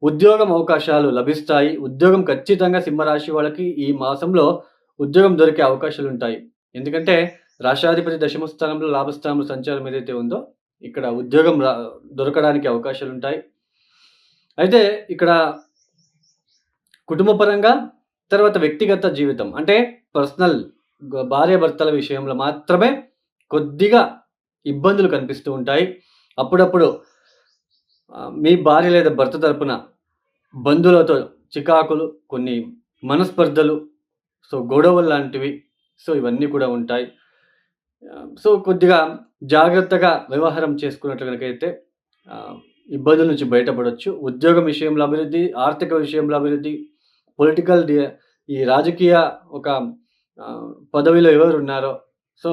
ఉద్యోగం అవకాశాలు లభిస్తాయి. ఉద్యోగం ఖచ్చితంగా సింహరాశి వాళ్ళకి ఈ మాసంలో ఉద్యోగం దొరికే అవకాశాలుంటాయి. ఎందుకంటే రాష్ట్రాధిపతి దశమ స్థానంలో లాభస్థానంలో సంచారం ఏదైతే ఉందో ఇక్కడ ఉద్యోగం దొరకడానికి అవకాశాలుంటాయి. అయితే ఇక్కడ కుటుంబపరంగా, తర్వాత వ్యక్తిగత జీవితం అంటే పర్సనల్ భార్యాభర్తల విషయంలో మాత్రమే కొద్దిగా ఇబ్బందులు కనిపిస్తూ ఉంటాయి. అప్పుడప్పుడు మీ భార్య లేదా భర్త తరపున బంధువులతో చికాకులు, కొన్ని మనస్పర్ధలు, సో, గొడవలు లాంటివి. సో, ఇవన్నీ కూడా ఉంటాయి. సో, కొద్దిగా జాగ్రత్తగా వ్యవహారం చేసుకున్నట్లు గనకైతే ఇబ్బందుల నుంచి బయటపడొచ్చు. ఉద్యోగం విషయంలో అభివృద్ధి, ఆర్థిక విషయంలో అభివృద్ధి, పొలిటికల్ ఈ రాజకీయ ఒక పదవిలో ఎవరున్నారో సో,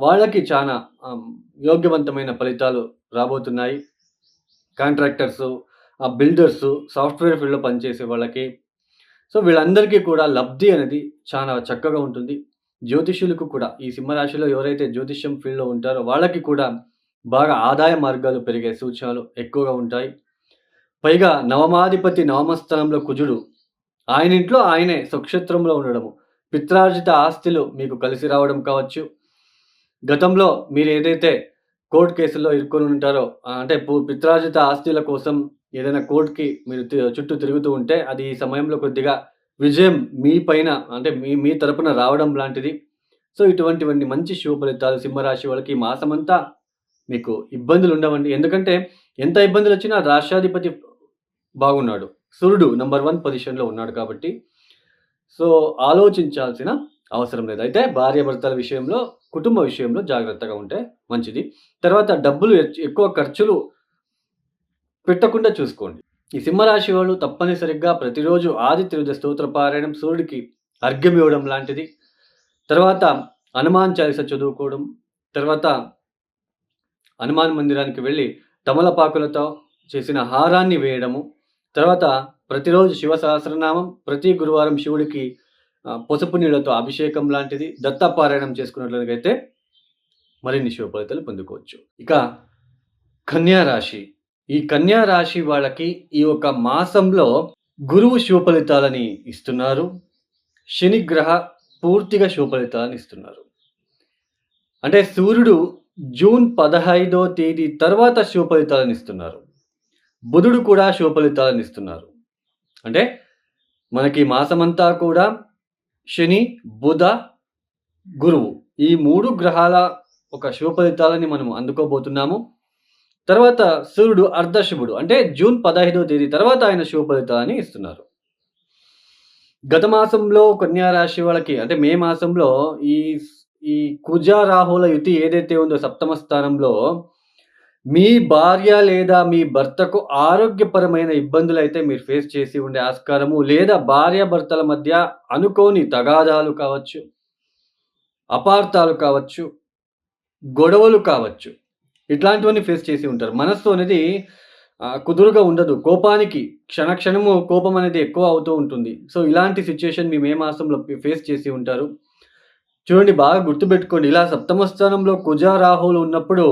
వాళ్ళకి చానా యోగ్యవంతమైన ఫలితాలు రాబోతున్నాయి. కాంట్రాక్టర్సు, బిల్డర్సు, సాఫ్ట్‌వేర్ ఫీల్డ్‌లో పనిచేసే వాళ్ళకి. సో, వీళ్ళందరికీ కూడా లబ్ధి అనేది చాలా చక్కగా ఉంటుంది. జ్యోతిష్యులకు కూడా ఈ సింహరాశిలో ఎవరైతే జ్యోతిష్యం ఫీల్డ్‌లో ఉంటారో వాళ్ళకి కూడా బాగా ఆదాయ మార్గాలు పెరిగే సూచనలు ఎక్కువగా ఉంటాయి. పైగా నవమాధిపతి నవమస్థానంలో కుజుడు. ఆయన ఇంట్లో ఆయనే స్వక్షేత్రంలో ఉండడము. పిత్రార్జిత ఆస్తులు మీకు కలిసి రావడం కావచ్చు. గతంలో మీరేదైతే కోర్ట్ కేసుల్లో ఇరుక్కొని ఉంటారో అంటే పిత్రార్జిత ఆస్తుల కోసం ఏదైనా కోర్ట్‌కి మీరు చుట్టూ తిరుగుతూ ఉంటే అది ఈ సమయంలో కొద్దిగా విజయం మీ పైన అంటే మీ తరపున రావడం లాంటిది. సో, ఇటువంటివన్నీ మంచి శుభ ఫలితాలు సింహరాశి వాళ్ళకి ఈ మాసమంతా మీకు ఇబ్బందులుండవండి. ఎందుకంటే ఎంత ఇబ్బందులొచ్చినా రాష్ట్రాధిపతి బాగున్నాడు. సూర్యుడు నంబర్ 1 పొజిషన్‌లో ఉన్నాడు కాబట్టి సో, ఆలోచించాల్సిన అవసరం లేదు. అయితే భార్యాభర్తల విషయంలో, కుటుంబ విషయంలో జాగ్రత్తగా ఉంటే మంచిది. తర్వాత డబ్బులు ఎక్కువ ఖర్చులు పెట్టకుండా చూసుకోండి. ఈ సింహరాశి వాళ్ళు తప్పనిసరిగా ప్రతిరోజు ఆదిత్య హృదయ స్తోత్ర పారాయణం, సూర్యుడికి అర్ఘ్యం ఇవ్వడం లాంటిది. తర్వాత హనుమాన్ చాలీస చదువుకోవడం. తర్వాత హనుమాన్ మందిరానికి వెళ్ళి తమలపాకులతో చేసిన హారాన్ని వేయడము. తర్వాత ప్రతిరోజు శివ సహస్రనామం, ప్రతి గురువారం శివుడికి పసుపు నీళ్లతో అభిషేకం లాంటిది, దత్తాపారాయణం చేసుకున్నట్లయితే మరిన్ని శుభ ఫలితాలు పొందుకోవచ్చు. ఇక కన్యా రాశి. ఈ కన్యా రాశి వాళ్ళకి ఈ ఒక మాసంలో గురువు శుభ ఫలితాలని ఇస్తున్నారు. శని గ్రహ పూర్తిగా శుభ ఫలితాలను ఇస్తున్నారు. అంటే సూర్యుడు జూన్ 15వ తేదీ తర్వాత శుభ ఫలితాలను ఇస్తున్నారు. బుధుడు కూడా శుభ ఫలితాలను ఇస్తున్నారు. అంటే మనకి మాసమంతా కూడా శని, బుధ, గురువు ఈ 3 గ్రహాల ఒక శుభ ఫలితాలని మనం అందుకోబోతున్నాము. తర్వాత సూర్యుడు అర్ధశుభుడు. అంటే జూన్ 15వ తేదీ తర్వాత ఆయన శుభ ఫలితాన్ని ఇస్తున్నారు. గత మాసంలో కన్యా రాశి వాళ్ళకి అంటే మే మాసంలో ఈ ఈ కుజ, రాహుల యుతి ఏదైతే ఉందో సప్తమ స్థానంలో మీ భార్య లేదా మీ భర్తకు ఆరోగ్యపరమైన ఇబ్బందులైతే మీరు ఫేస్ చేసి ఉండే ఆస్కారము, లేదా భార్యాభర్తల మధ్య అనుకోని తగాదాలు కావచ్చు, అపార్థాలు కావచ్చు, గొడవలు కావచ్చు. ఇట్లాంటివన్నీ ఫేస్ చేసి ఉంటారు. మనస్సు అనేది కుదురుగా ఉండదు. కోపానికి క్షణము కోపం అనేది ఎక్కువ అవుతూ ఉంటుంది. సో, ఇలాంటి సిట్యుయేషన్ మీ మే మాసంలో ఫేస్ చేసి ఉంటారు. చూడండి బాగా గుర్తుపెట్టుకోండి. ఇలా సప్తమ స్థానంలో కుజ, రాహువులు ఉన్నప్పుడు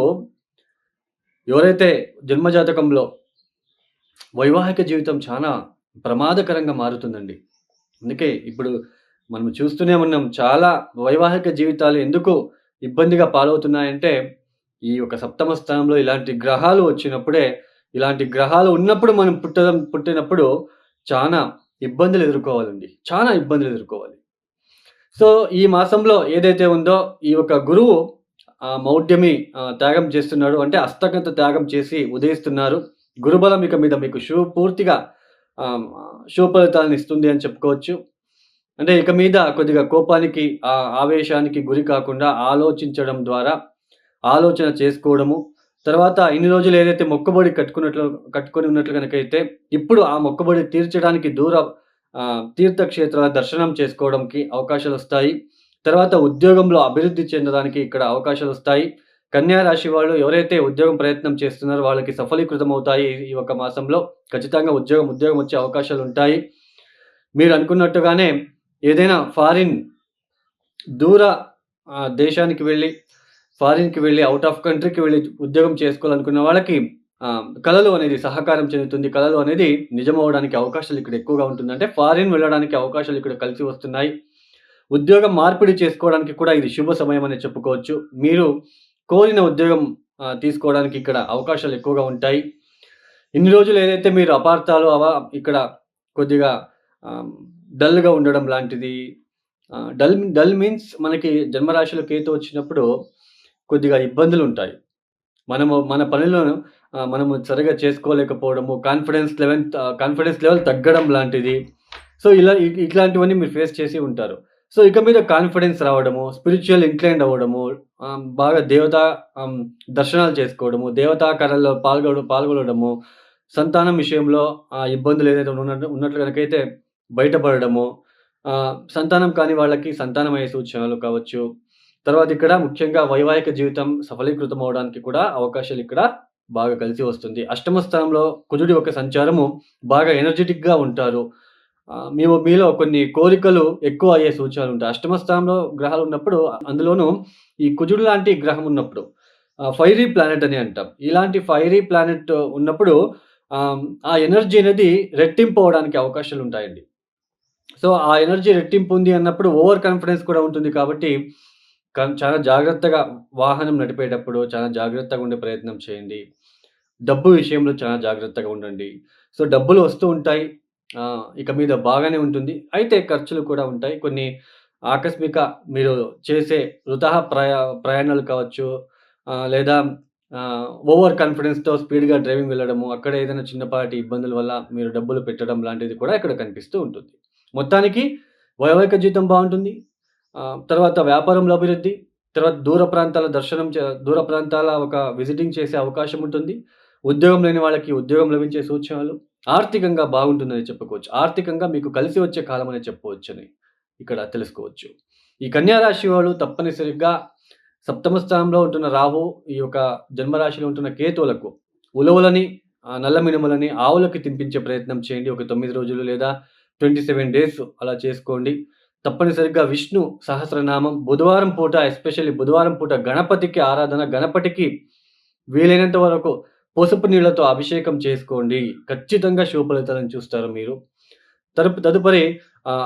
ఎవరైతే జన్మజాతకంలో వైవాహిక జీవితం చానా ప్రమాదకరంగా మారుతుందండి. అందుకే ఇప్పుడు మనం చూస్తూనే ఉన్నాం. చాలా వైవాహిక జీవితాలు ఎందుకు ఇబ్బందిగా పాలవుతున్నాయంటే, ఈ యొక్క సప్తమ స్థానంలో ఇలాంటి గ్రహాలు వచ్చినప్పుడే, ఇలాంటి గ్రహాలు ఉన్నప్పుడు మనం పుట్టినప్పుడు చానా ఇబ్బందులు ఎదుర్కోవాలండి. చానా ఇబ్బందులు ఎదుర్కోవాలి. సో, ఈ మాసంలో ఏదైతే ఉందో ఈ యొక్క గురువు మౌఢ్యమి త్యాగం చేస్తున్నాడు. అంటే హస్తగత త్యాగం చేసి ఉదయిస్తున్నారు. గురుబలం ఇక మీద మీకు పూర్తిగా ఆహ్, శుభ ఫలితాలను ఇస్తుంది అని చెప్పుకోవచ్చు. అంటే ఇక మీద కొద్దిగా కోపానికి, ఆవేశానికి గురి కాకుండా ఆలోచించడం ద్వారా ఆలోచన చేసుకోవడము. తర్వాత ఇన్ని రోజులు ఏదైతే మొక్కుబడి కట్టుకొని ఉన్నట్లు గనకైతే ఇప్పుడు ఆ మొక్కుబడి తీర్చడానికి తీర్థక్షేత్రాల దర్శనం చేసుకోవడంకి అవకాశాలొస్తాయి. తర్వాత ఉద్యోగంలో అభివృద్ధి చెందడానికి ఇక్కడ అవకాశాలొస్తాయి. కన్యా రాశి వాళ్ళు ఎవరైతే ఉద్యోగం ప్రయత్నం చేస్తున్నారో వాళ్ళకి సఫలీకృతమవుతాయి ఈ యొక్క మాసంలో. ఖచ్చితంగా ఉద్యోగం వచ్చే అవకాశాలుంటాయి. మీరు అనుకున్నట్టుగానే ఏదైనా దూర దేశానికి వెళ్లి, ఫారిన్‌కి వెళ్లి, ఔట్ ఆఫ్ కంట్రీకి వెళ్లి ఉద్యోగం చేసుకోవాలనుకున్న వాళ్ళకి కలలు అనేది సహకారం చెందుతుంది. కలలు అనేది నిజమవ్వడానికి అవకాశాలు ఇక్కడ ఎక్కువగా ఉంటుంది. అంటే ఫారిన్ వెళ్ళడానికి అవకాశాలు ఇక్కడ కలిసి వస్తున్నాయి. ఉద్యోగం మార్పిడి చేసుకోవడానికి కూడా ఇది శుభ సమయం అని చెప్పుకోవచ్చు. మీరు కోరిన ఉద్యోగం తీసుకోవడానికి ఇక్కడ అవకాశాలు ఎక్కువగా ఉంటాయి. ఇన్ని రోజులు ఏదైతే మీరు అపార్థాలు ఇక్కడ కొద్దిగా ఆహ్, డల్‌గా ఉండడం లాంటిది. డల్ మీన్స్ మనకి జన్మరాశిలో కేతు వచ్చినప్పుడు కొద్దిగా ఇబ్బందులుంటాయి. మన పనిలో మనము సరిగ్గా చేసుకోలేకపోవడము, కాన్ఫిడెన్స్ లెవెల్ తగ్గడం లాంటిది. సో, ఇట్లాంటివన్నీ మీరు ఫేస్ చేసి ఉంటారు. సో, ఇక మీద కాన్ఫిడెన్స్ రావడము, స్పిరిచ్యువల్ ఇంక్లైన్డ్ అవ్వడము, బాగా దర్శనాలు చేసుకోవడము, దేవతా కార్యాల్లో పాల్గొనడము, సంతానం విషయంలో ఇబ్బందులు ఏదైతే ఉన్నట్లు గనకైతే బయటపడడము, సంతానం కాని వాళ్ళకి సంతానమయ్యే సూచనలు కావచ్చు. తర్వాత ఇక్కడ ముఖ్యంగా వైవాహిక జీవితం సఫలీకృతం అవ్వడానికి కూడా అవకాశాలు ఇక్కడ బాగా కలిసి వస్తుంది. అష్టమ స్థానంలో కుజుడి యొక్క సంచారము బాగా ఎనర్జిటిక్‌గా ఉంటారు. మీలో కొన్ని కోరికలు ఎక్కువ అయ్యే సూచనలుంటాయి. అష్టమ స్థానంలో గ్రహాలున్నప్పుడు అందులోనూ ఈ కుజుడు లాంటి గ్రహం ఉన్నప్పుడు ఫైరీ ప్లానెట్ అని అంటాం. ఇలాంటి ఫైరీ ప్లానెట్ ఉన్నప్పుడు ఆ ఎనర్జీ అనేది రెట్టింపు అవ్వడానికి అవకాశాలుంటాయండి. సో, ఆ ఎనర్జీ రెట్టింపు ఉంది అన్నప్పుడు ఓవర్ కాన్ఫిడెన్స్ కూడా ఉంటుంది కాబట్టి చాలా జాగ్రత్తగా వాహనం నడిపేటప్పుడు చాలా జాగ్రత్తగా ఉండే ప్రయత్నం చేయండి. డబ్బు విషయంలో చాలా జాగ్రత్తగా ఉండండి. సో, డబ్బులు వస్తూ ఉంటాయి. ఇక మీద బాగానే ఉంటుంది. అయితే ఖర్చులు కూడా ఉంటాయి. కొన్ని ఆకస్మిక మీరు చేసే వృథా ప్రయాణాలు కావచ్చు, లేదా ఓవర్ కాన్ఫిడెన్స్‌తో స్పీడ్‌గా డ్రైవింగ్ వెళ్ళడము, అక్కడ ఏదైనా చిన్నపాటి ఇబ్బందుల వల్ల మీరు డబ్బులు పెట్టడం లాంటిది కూడా ఇక్కడ కనిపిస్తూ ఉంటుంది. మొత్తానికి వైవాహిక జీవితం బావుంటుంది. తర్వాత వ్యాపారంలో అభివృద్ధి, తర్వాత దూర ప్రాంతాల ఒక విజిటింగ్ చేసే అవకాశం ఉంటుంది. ఉద్యోగం లేని వాళ్ళకి ఉద్యోగం లభించే సూచనలు. ఆర్థికంగా బాగుంటుందని చెప్పుకోవచ్చు. ఆర్థికంగా మీకు కలిసి వచ్చే కాలం అని చెప్పవచ్చని ఇక్కడ తెలుసుకోవచ్చు. ఈ కన్యా రాశి వాళ్ళు తప్పనిసరిగా సప్తమ స్థానంలో ఉంటున్న రాహు, ఈ యొక్క జన్మరాశిలో ఉంటున్న కేతువులకు ఉలవలని, నల్ల మినుములని ఆవులకి తినిపించే ప్రయత్నం చేయండి. ఒక 9 రోజులు లేదా 27 డేస్ అలా చేసుకోండి. తప్పనిసరిగా విష్ణు సహస్రనామం బుధవారం పూట, ఎస్పెషల్లీ బుధవారం పూట గణపతికి ఆరాధన, గణపతికి వీలైనంత వరకు పసుపు నీళ్లతో అభిషేకం చేసుకోండి. ఖచ్చితంగా శుభ ఫలితాలను చూస్తారు మీరు. తదుపరి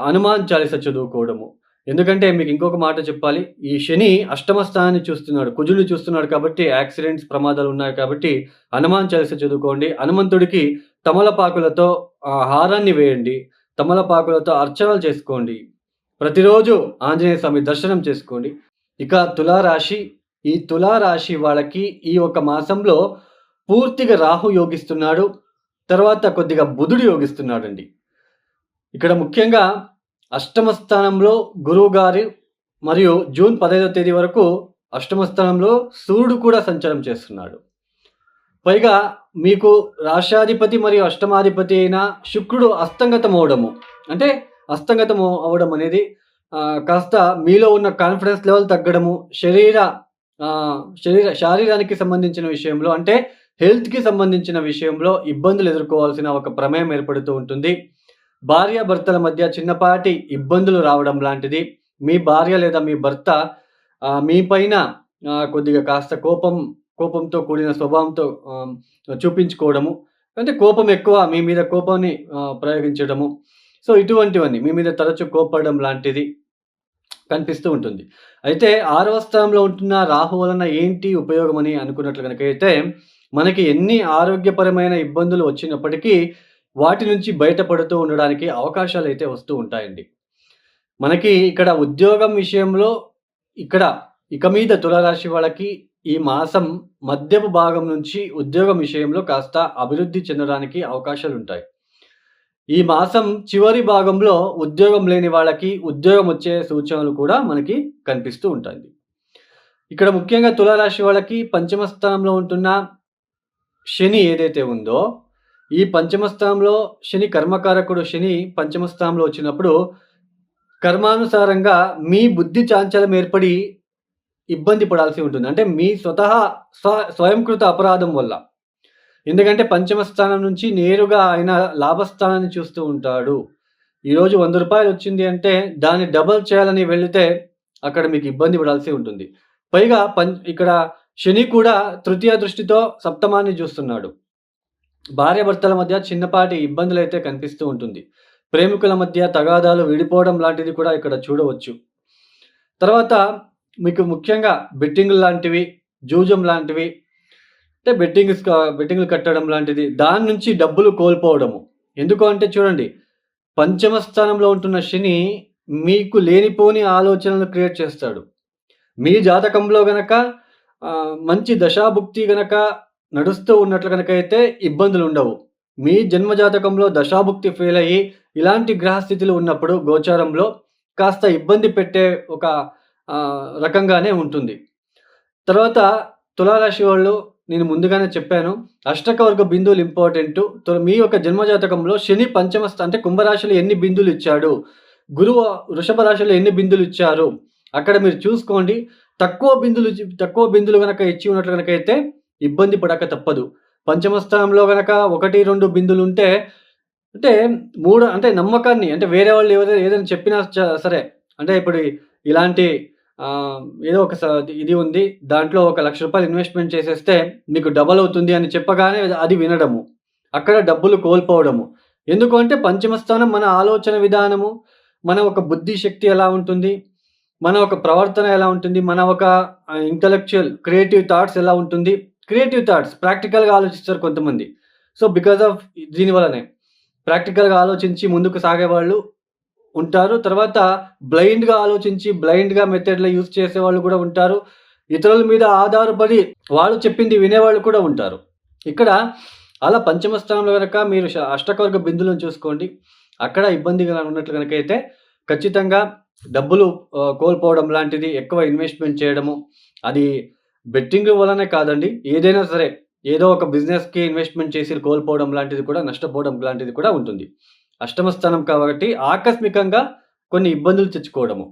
హనుమాన్ చాలీస చదువుకోవడము. ఎందుకంటే మీకు ఇంకొక మాట చెప్పాలి. ఈ శని అష్టమ స్థానాన్ని చూస్తున్నాడు. కుజుడిని చూస్తున్నాడు కాబట్టి యాక్సిడెంట్స్, ప్రమాదాలు ఉన్నాయి కాబట్టి హనుమాన్ చాలీస చదువుకోండి. హనుమంతుడికి తమలపాకులతో హారాన్ని వేయండి. తమలపాకులతో అర్చనలు చేసుకోండి. ప్రతిరోజు ఆంజనేయ స్వామి దర్శనం చేసుకోండి. ఇక తులారాశి. ఈ తులారాశి వాళ్ళకి ఈ ఒక మాసంలో పూర్తిగా రాహు యోగిస్తున్నాడు. తర్వాత కొద్దిగా బుధుడు యోగిస్తున్నాడండి. ఇక్కడ ముఖ్యంగా అష్టమ స్థానంలో గురువుగారు మరియు జూన్ 15వ తేదీ వరకు అష్టమ స్థానంలో సూర్యుడు కూడా సంచారం చేస్తున్నాడు. పైగా మీకు రాష్ట్రాధిపతి మరియు అష్టమాధిపతి అయిన శుక్రుడు అస్తంగతం అవ్వడము. అంటే అస్తంగతం అవ్వడం అనేది కాస్త మీలో ఉన్న కాన్ఫిడెన్స్ లెవెల్ తగ్గడము, శారీరానికి సంబంధించిన విషయంలో అంటే హెల్త్‌కి సంబంధించిన విషయంలో ఇబ్బందులు ఎదుర్కోవాల్సిన ఒక ప్రమేయం ఏర్పడుతూ ఉంటుంది. భార్యాభర్తల మధ్య చిన్నపాటి ఇబ్బందులు రావడం లాంటిది, మీ భార్య లేదా మీ భర్త మీ పైన కొద్దిగా కాస్త కోపంతో కూడిన స్వభావంతో చూపించుకోవడము. అంటే కోపం ఎక్కువ మీ మీద కోపాన్ని ప్రయోగించడము. సో, ఇటువంటివన్నీ మీ మీద తరచు కోప్పడడం లాంటిది కనిపిస్తూ ఉంటుంది. అయితే 6వ స్థానంలో ఉంటున్న రాహు వలన ఏంటి ఉపయోగం అని అనుకున్నట్లు గనకైతే, మనకి ఎన్ని ఆరోగ్యపరమైన ఇబ్బందులు వచ్చినప్పటికీ వాటి నుంచి బయటపడుతూ ఉండడానికి అవకాశాలైతే వస్తూ ఉంటాయండి. మనకి ఇక్కడ ఉద్యోగం విషయంలో ఇక మీద తులారాశి వాళ్ళకి ఈ మాసం మధ్యపు భాగం నుంచి ఉద్యోగం విషయంలో కాస్త అభివృద్ధి చెందడానికి అవకాశాలుంటాయి. ఈ మాసం చివరి భాగంలో ఉద్యోగం లేని వాళ్ళకి ఉద్యోగం వచ్చే సూచనలు కూడా మనకి కనిపిస్తూ ఉంటాయి. ఇక్కడ ముఖ్యంగా తులారాశి వాళ్ళకి పంచమ స్థానంలో ఉంటున్న శని ఏదైతే ఉందో, ఈ పంచమ స్థానంలో శని కర్మకారకుడు శని పంచమ స్థానంలో వచ్చినప్పుడు కర్మానుసారంగా మీ బుద్ధి చాంచల్యం ఏర్పడి ఇబ్బంది పడాల్సి ఉంటుంది. అంటే మీ స్వతహా స్వయంకృత అపరాధం వల్ల. ఎందుకంటే పంచమ స్థానం నుంచి నేరుగా ఆయన లాభస్థానాన్ని చూస్తూ ఉంటాడు. ఈరోజు రూ. 100 వచ్చింది అంటే దాన్ని డబల్ చేయాలని వెళితే అక్కడ మీకు ఇబ్బంది పడాల్సి ఉంటుంది. పైగా ఇక్కడ శని కూడా తృతీయ దృష్టితో సప్తమాన్ని చూస్తున్నాడు. భార్యాభర్తల మధ్య చిన్నపాటి ఇబ్బందులైతే కనిపిస్తూ ఉంటుంది. ప్రేమికుల మధ్య తగాదాలు విడిపోవడం లాంటిది కూడా ఇక్కడ చూడవచ్చు. తర్వాత మీకు ముఖ్యంగా బెట్టింగులు లాంటివి, జూజం లాంటివి అంటే బెట్టింగ్‌లు కట్టడం లాంటిది, దాని నుంచి డబ్బులు కోల్పోవడము. ఎందుకు అంటే చూడండి, పంచమ స్థానంలో ఉంటున్న శని మీకు లేనిపోని ఆలోచనలు క్రియేట్ చేస్తాడు. మీ జాతకంలో గనక మంచి దశాభుక్తి గనక నడుస్తూ ఉన్నట్లు గనకైతే ఇబ్బందులుండవు. మీ జన్మ జాతకంలో దశాభుక్తి ఫెయిల్ అయ్యి ఇలాంటి గ్రహస్థితులు ఉన్నప్పుడు గోచారంలో కాస్త ఇబ్బంది పెట్టే ఒక రకంగానే ఉంటుంది. తర్వాత తులారాశి వాళ్ళు నేను ముందుగానే చెప్పాను. అష్టకవర్గ బిందువులు ఇంపార్టెంటు. మీ యొక్క జన్మ జాతకంలో శని పంచమ అంటే కుంభరాశిలో ఎన్ని బిందువులు ఇచ్చాడు, గురువు వృషభ రాశిలో ఎన్ని బిందువులు ఇచ్చారు, అక్కడ మీరు చూసుకోండి. తక్కువ బిందువులు గనక ఇచ్చి ఉన్నట్లు గనకైతే ఇబ్బంది పడక తప్పదు. పంచమ స్థానంలో గనక 1, 2 బిందువులుంటే అంటే 3 అంటే నమ్మకాన్ని అంటే వేరే వాళ్ళు ఏదైనా చెప్పినా సరే, అంటే ఇప్పుడు ఇలాంటి ఏదో ఒక ఇది ఉంది. దాంట్లో ఒక రూ. 1,00,000 ఇన్వెస్ట్‌మెంట్ చేసేస్తే మీకు డబల్ అవుతుంది అని చెప్పగానే అది వినడము. అక్కడ డబ్బులు కోల్పోవడము. ఎందుకు అంటే పంచమ స్థానం మన ఆలోచన విధానము, మన ఒక బుద్ధి శక్తి ఎలా ఉంటుంది, మన ఒక ప్రవర్తన ఎలా ఉంటుంది, మన ఒక ఇంటెలెక్చువల్ క్రియేటివ్ థాట్స్ ఎలా ఉంటుంది. క్రియేటివ్ థాట్స్ ప్రాక్టికల్‌గా ఆలోచిస్తారు కొంతమంది. సో, బికాజ్ ఆఫ్ దీని వల్లనే ప్రాక్టికల్‌గా ఆలోచించి ముందుకు సాగేవాళ్ళు ఉంటారు. తర్వాత బ్లైండ్‌గా ఆలోచించి బ్లైండ్‌గా మెథడ్‌లు యూజ్ చేసేవాళ్ళు కూడా ఉంటారు. ఇతరుల మీద ఆధారపడి వాళ్ళు చెప్పింది వినేవాళ్ళు కూడా ఉంటారు. ఇక్కడ అలా పంచమ స్థానంలో గనక మీరు అష్టకవర్గ బిందువులను చూసుకోండి. అక్కడ ఇబ్బందిగా ఉన్నట్లు గనకైతే ఖచ్చితంగా డబ్బులు కోల్పోవడం లాంటిది, ఎక్కువ ఇన్వెస్ట్‌మెంట్ చేయడము, అది బెట్టింగ్ వల్లనే కాదండి. ఏదైనా సరే ఏదో ఒక బిజినెస్‌కి ఇన్వెస్ట్‌మెంట్ చేసి కోల్పోవడం లాంటిది కూడా, నష్టపోవడం లాంటిది కూడా ఉంటుంది. అష్టమ స్థానం కాబట్టి ఆకస్మికంగా కొన్ని ఇబ్బందులు తెచ్చుకోవడము.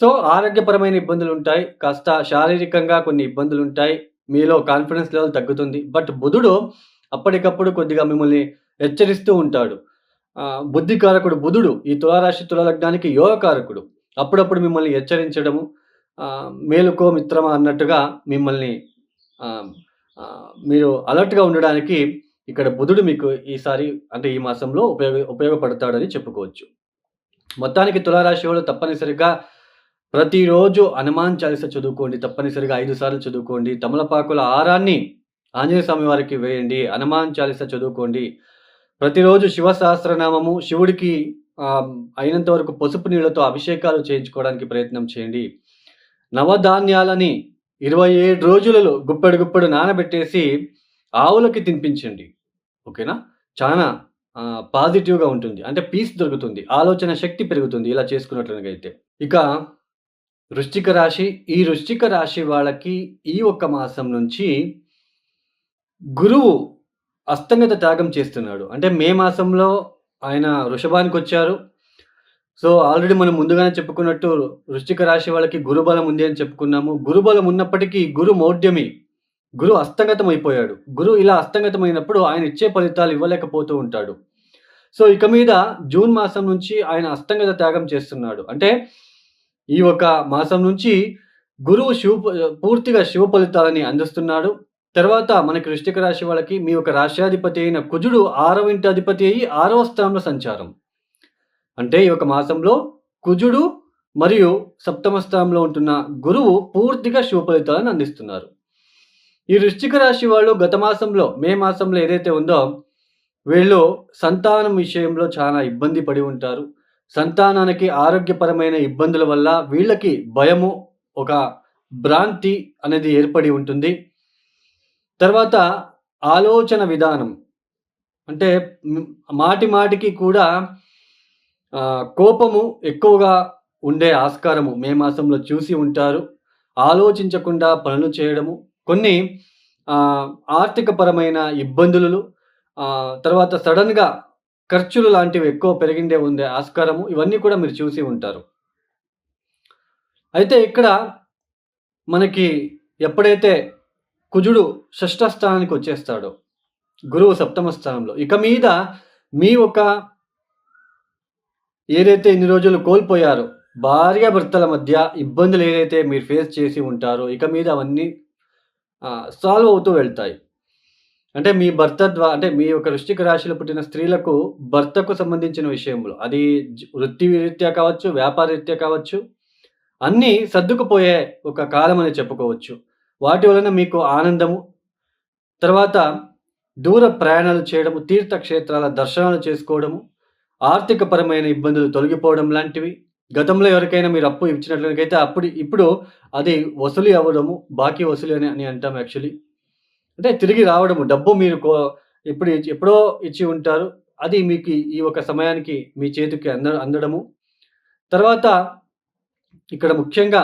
సో, ఆరోగ్యపరమైన ఇబ్బందులుంటాయి. కాస్త శారీరకంగా కొన్ని ఇబ్బందులుంటాయి. మీలో కాన్ఫిడెన్స్ లెవెల్ తగ్గుతుంది. బట్ బుధుడు అప్పటికప్పుడు కొద్దిగా మిమ్మల్ని హెచ్చరిస్తూ ఉంటాడు. బుద్ధికారకుడు బుధుడు ఈ తులారాశి, తులాలగ్నానికి యోగకారకుడు. అప్పుడప్పుడు మిమ్మల్ని హెచ్చరించడము, మేలుకో మిత్రమా అన్నట్టుగా మిమ్మల్ని మీరు అలర్ట్‌గా ఉండడానికి ఇక్కడ బుధుడు మీకు ఈసారి అంటే ఈ మాసంలో ఉపయోగపడతాడని చెప్పుకోవచ్చు. మొత్తానికి తులారాశి వాళ్ళు తప్పనిసరిగా ప్రతిరోజు హనుమాన్ చాలీసా చదువుకోండి. తప్పనిసరిగా 5 సార్లు చదువుకోండి. తమలపాకుల హారాన్ని ఆంజనేయ స్వామి వారికి వేయండి. హనుమాన్ చాలీసా చదువుకోండి. ప్రతిరోజు శివ సహస్రనామము, శివుడికి అయినంత వరకు పసుపు నీళ్లతో అభిషేకాలు చేయించుకోవడానికి ప్రయత్నం చేయండి. నవధాన్యాలని 27 రోజులలో గుప్పెడు నానబెట్టేసి ఆవులకి తినిపించండి. ఓకేనా? చానా పాజిటివ్‌గా ఉంటుంది. అంటే పీస్ దొరుకుతుంది. ఆలోచన శక్తి పెరుగుతుంది ఇలా చేసుకున్నట్లయితే. ఇక వృశ్చిక రాశి. ఈ వృశ్చిక రాశి వాళ్ళకి ఈ ఒక్క మాసం నుంచి గురువు అస్తంగత త్యాగం చేస్తున్నాడు. అంటే మే మాసంలో ఆయన వృషభానికొచ్చారు. సో, ఆల్రెడీ మనం ముందుగానే చెప్పుకున్నట్టు వృశ్చిక రాశి వాళ్ళకి గురుబలం ఉంది అని చెప్పుకున్నాము. గురుబలం ఉన్నప్పటికీ గురు మౌఢ్యమి. గురు అస్తంగతం అయిపోయాడు. గురువు ఇలా అస్తంగతమైనప్పుడు ఆయన ఇచ్చే ఫలితాలు ఇవ్వలేకపోతూ ఉంటాడు. సో, ఇక మీద జూన్ మాసం నుంచి ఆయన అస్తంగత త్యాగం చేస్తున్నాడు. అంటే ఈ ఒక మాసం నుంచి గురువు పూర్తిగా శుభ ఫలితాలని అందిస్తున్నాడు. తర్వాత మనకి వృశ్చిక రాశి వాళ్ళకి మీ యొక్క రాశ్యాధిపతి అయిన కుజుడు 6వ ఇంటి అధిపతి అయ్యి 6వ స్థానంలో సంచారం. అంటే ఈ ఒక మాసంలో కుజుడు మరియు సప్తమ స్థానంలో ఉంటున్న గురువు పూర్తిగా శుభ ఫలితాలను అందిస్తున్నారు. ఈ వృశ్చిక రాశి వాళ్ళు గత మాసంలో మే మాసంలో ఏదైతే ఉందో వీళ్ళు సంతానం విషయంలో చాలా ఇబ్బంది పడి ఉంటారు. సంతానానికి ఆరోగ్యపరమైన ఇబ్బందుల వల్ల వీళ్ళకి భయము, ఒక భ్రాంతి అనేది ఏర్పడి ఉంటుంది. తర్వాత ఆలోచన విధానం అంటే మాటి మాటికి కూడా కోపము ఎక్కువగా ఉండే ఆస్కారము మే మాసంలో చూసి ఉంటారు. ఆలోచించకుండా పనులు చేయడము, కొన్ని ఆర్థికపరమైన ఇబ్బందులు, తర్వాత సడెన్‌గా ఖర్చులు లాంటివి ఎక్కువ ఉండే ఆస్కారము ఇవన్నీ కూడా మీరు చూసి ఉంటారు. అయితే ఇక్కడ మనకి ఎప్పుడైతే కుజుడు షష్ఠ స్థానానికి వచ్చేస్తాడో, గురువు సప్తమ స్థానంలో, ఇక మీద మీ ఒక ఏదైతే ఇన్ని రోజులు కోల్పోయారో, భార్యాభర్తల మధ్య ఇబ్బందులు ఏదైతే మీరు ఫేస్ చేసి ఉంటారో, ఇక మీద అవన్నీ సాల్వ్ అవుతూ వెళ్తాయి. అంటే మీ భర్త అంటే మీ యొక్క వృశ్చిక రాశిలో పుట్టిన స్త్రీలకు భర్తకు సంబంధించిన విషయంలో అది వృత్తి రీత్యా కావచ్చు, వ్యాపార రీత్యా కావచ్చు, అన్నీ సర్దుకుపోయే ఒక కాలం అని చెప్పుకోవచ్చు. వాటి వలన మీకు ఆనందము, తర్వాత దూర ప్రయాణాలు చేయడము, తీర్థక్షేత్రాల దర్శనాలు చేసుకోవడము, ఆర్థికపరమైన ఇబ్బందులు తొలగిపోవడం లాంటివి. గతంలో ఎవరికైనా మీరు అప్పు ఇచ్చినట్లయితే ఇప్పుడు అది వసూలు అవ్వడము, బాకీ వసూలు అని అంటాం యాక్చువల్లీ. అంటే తిరిగి రావడము. డబ్బు మీరు ఎప్పుడో ఇచ్చి ఉంటారు. అది మీకు ఈ ఒక సమయానికి మీ చేతికి అందడము. తర్వాత ఇక్కడ ముఖ్యంగా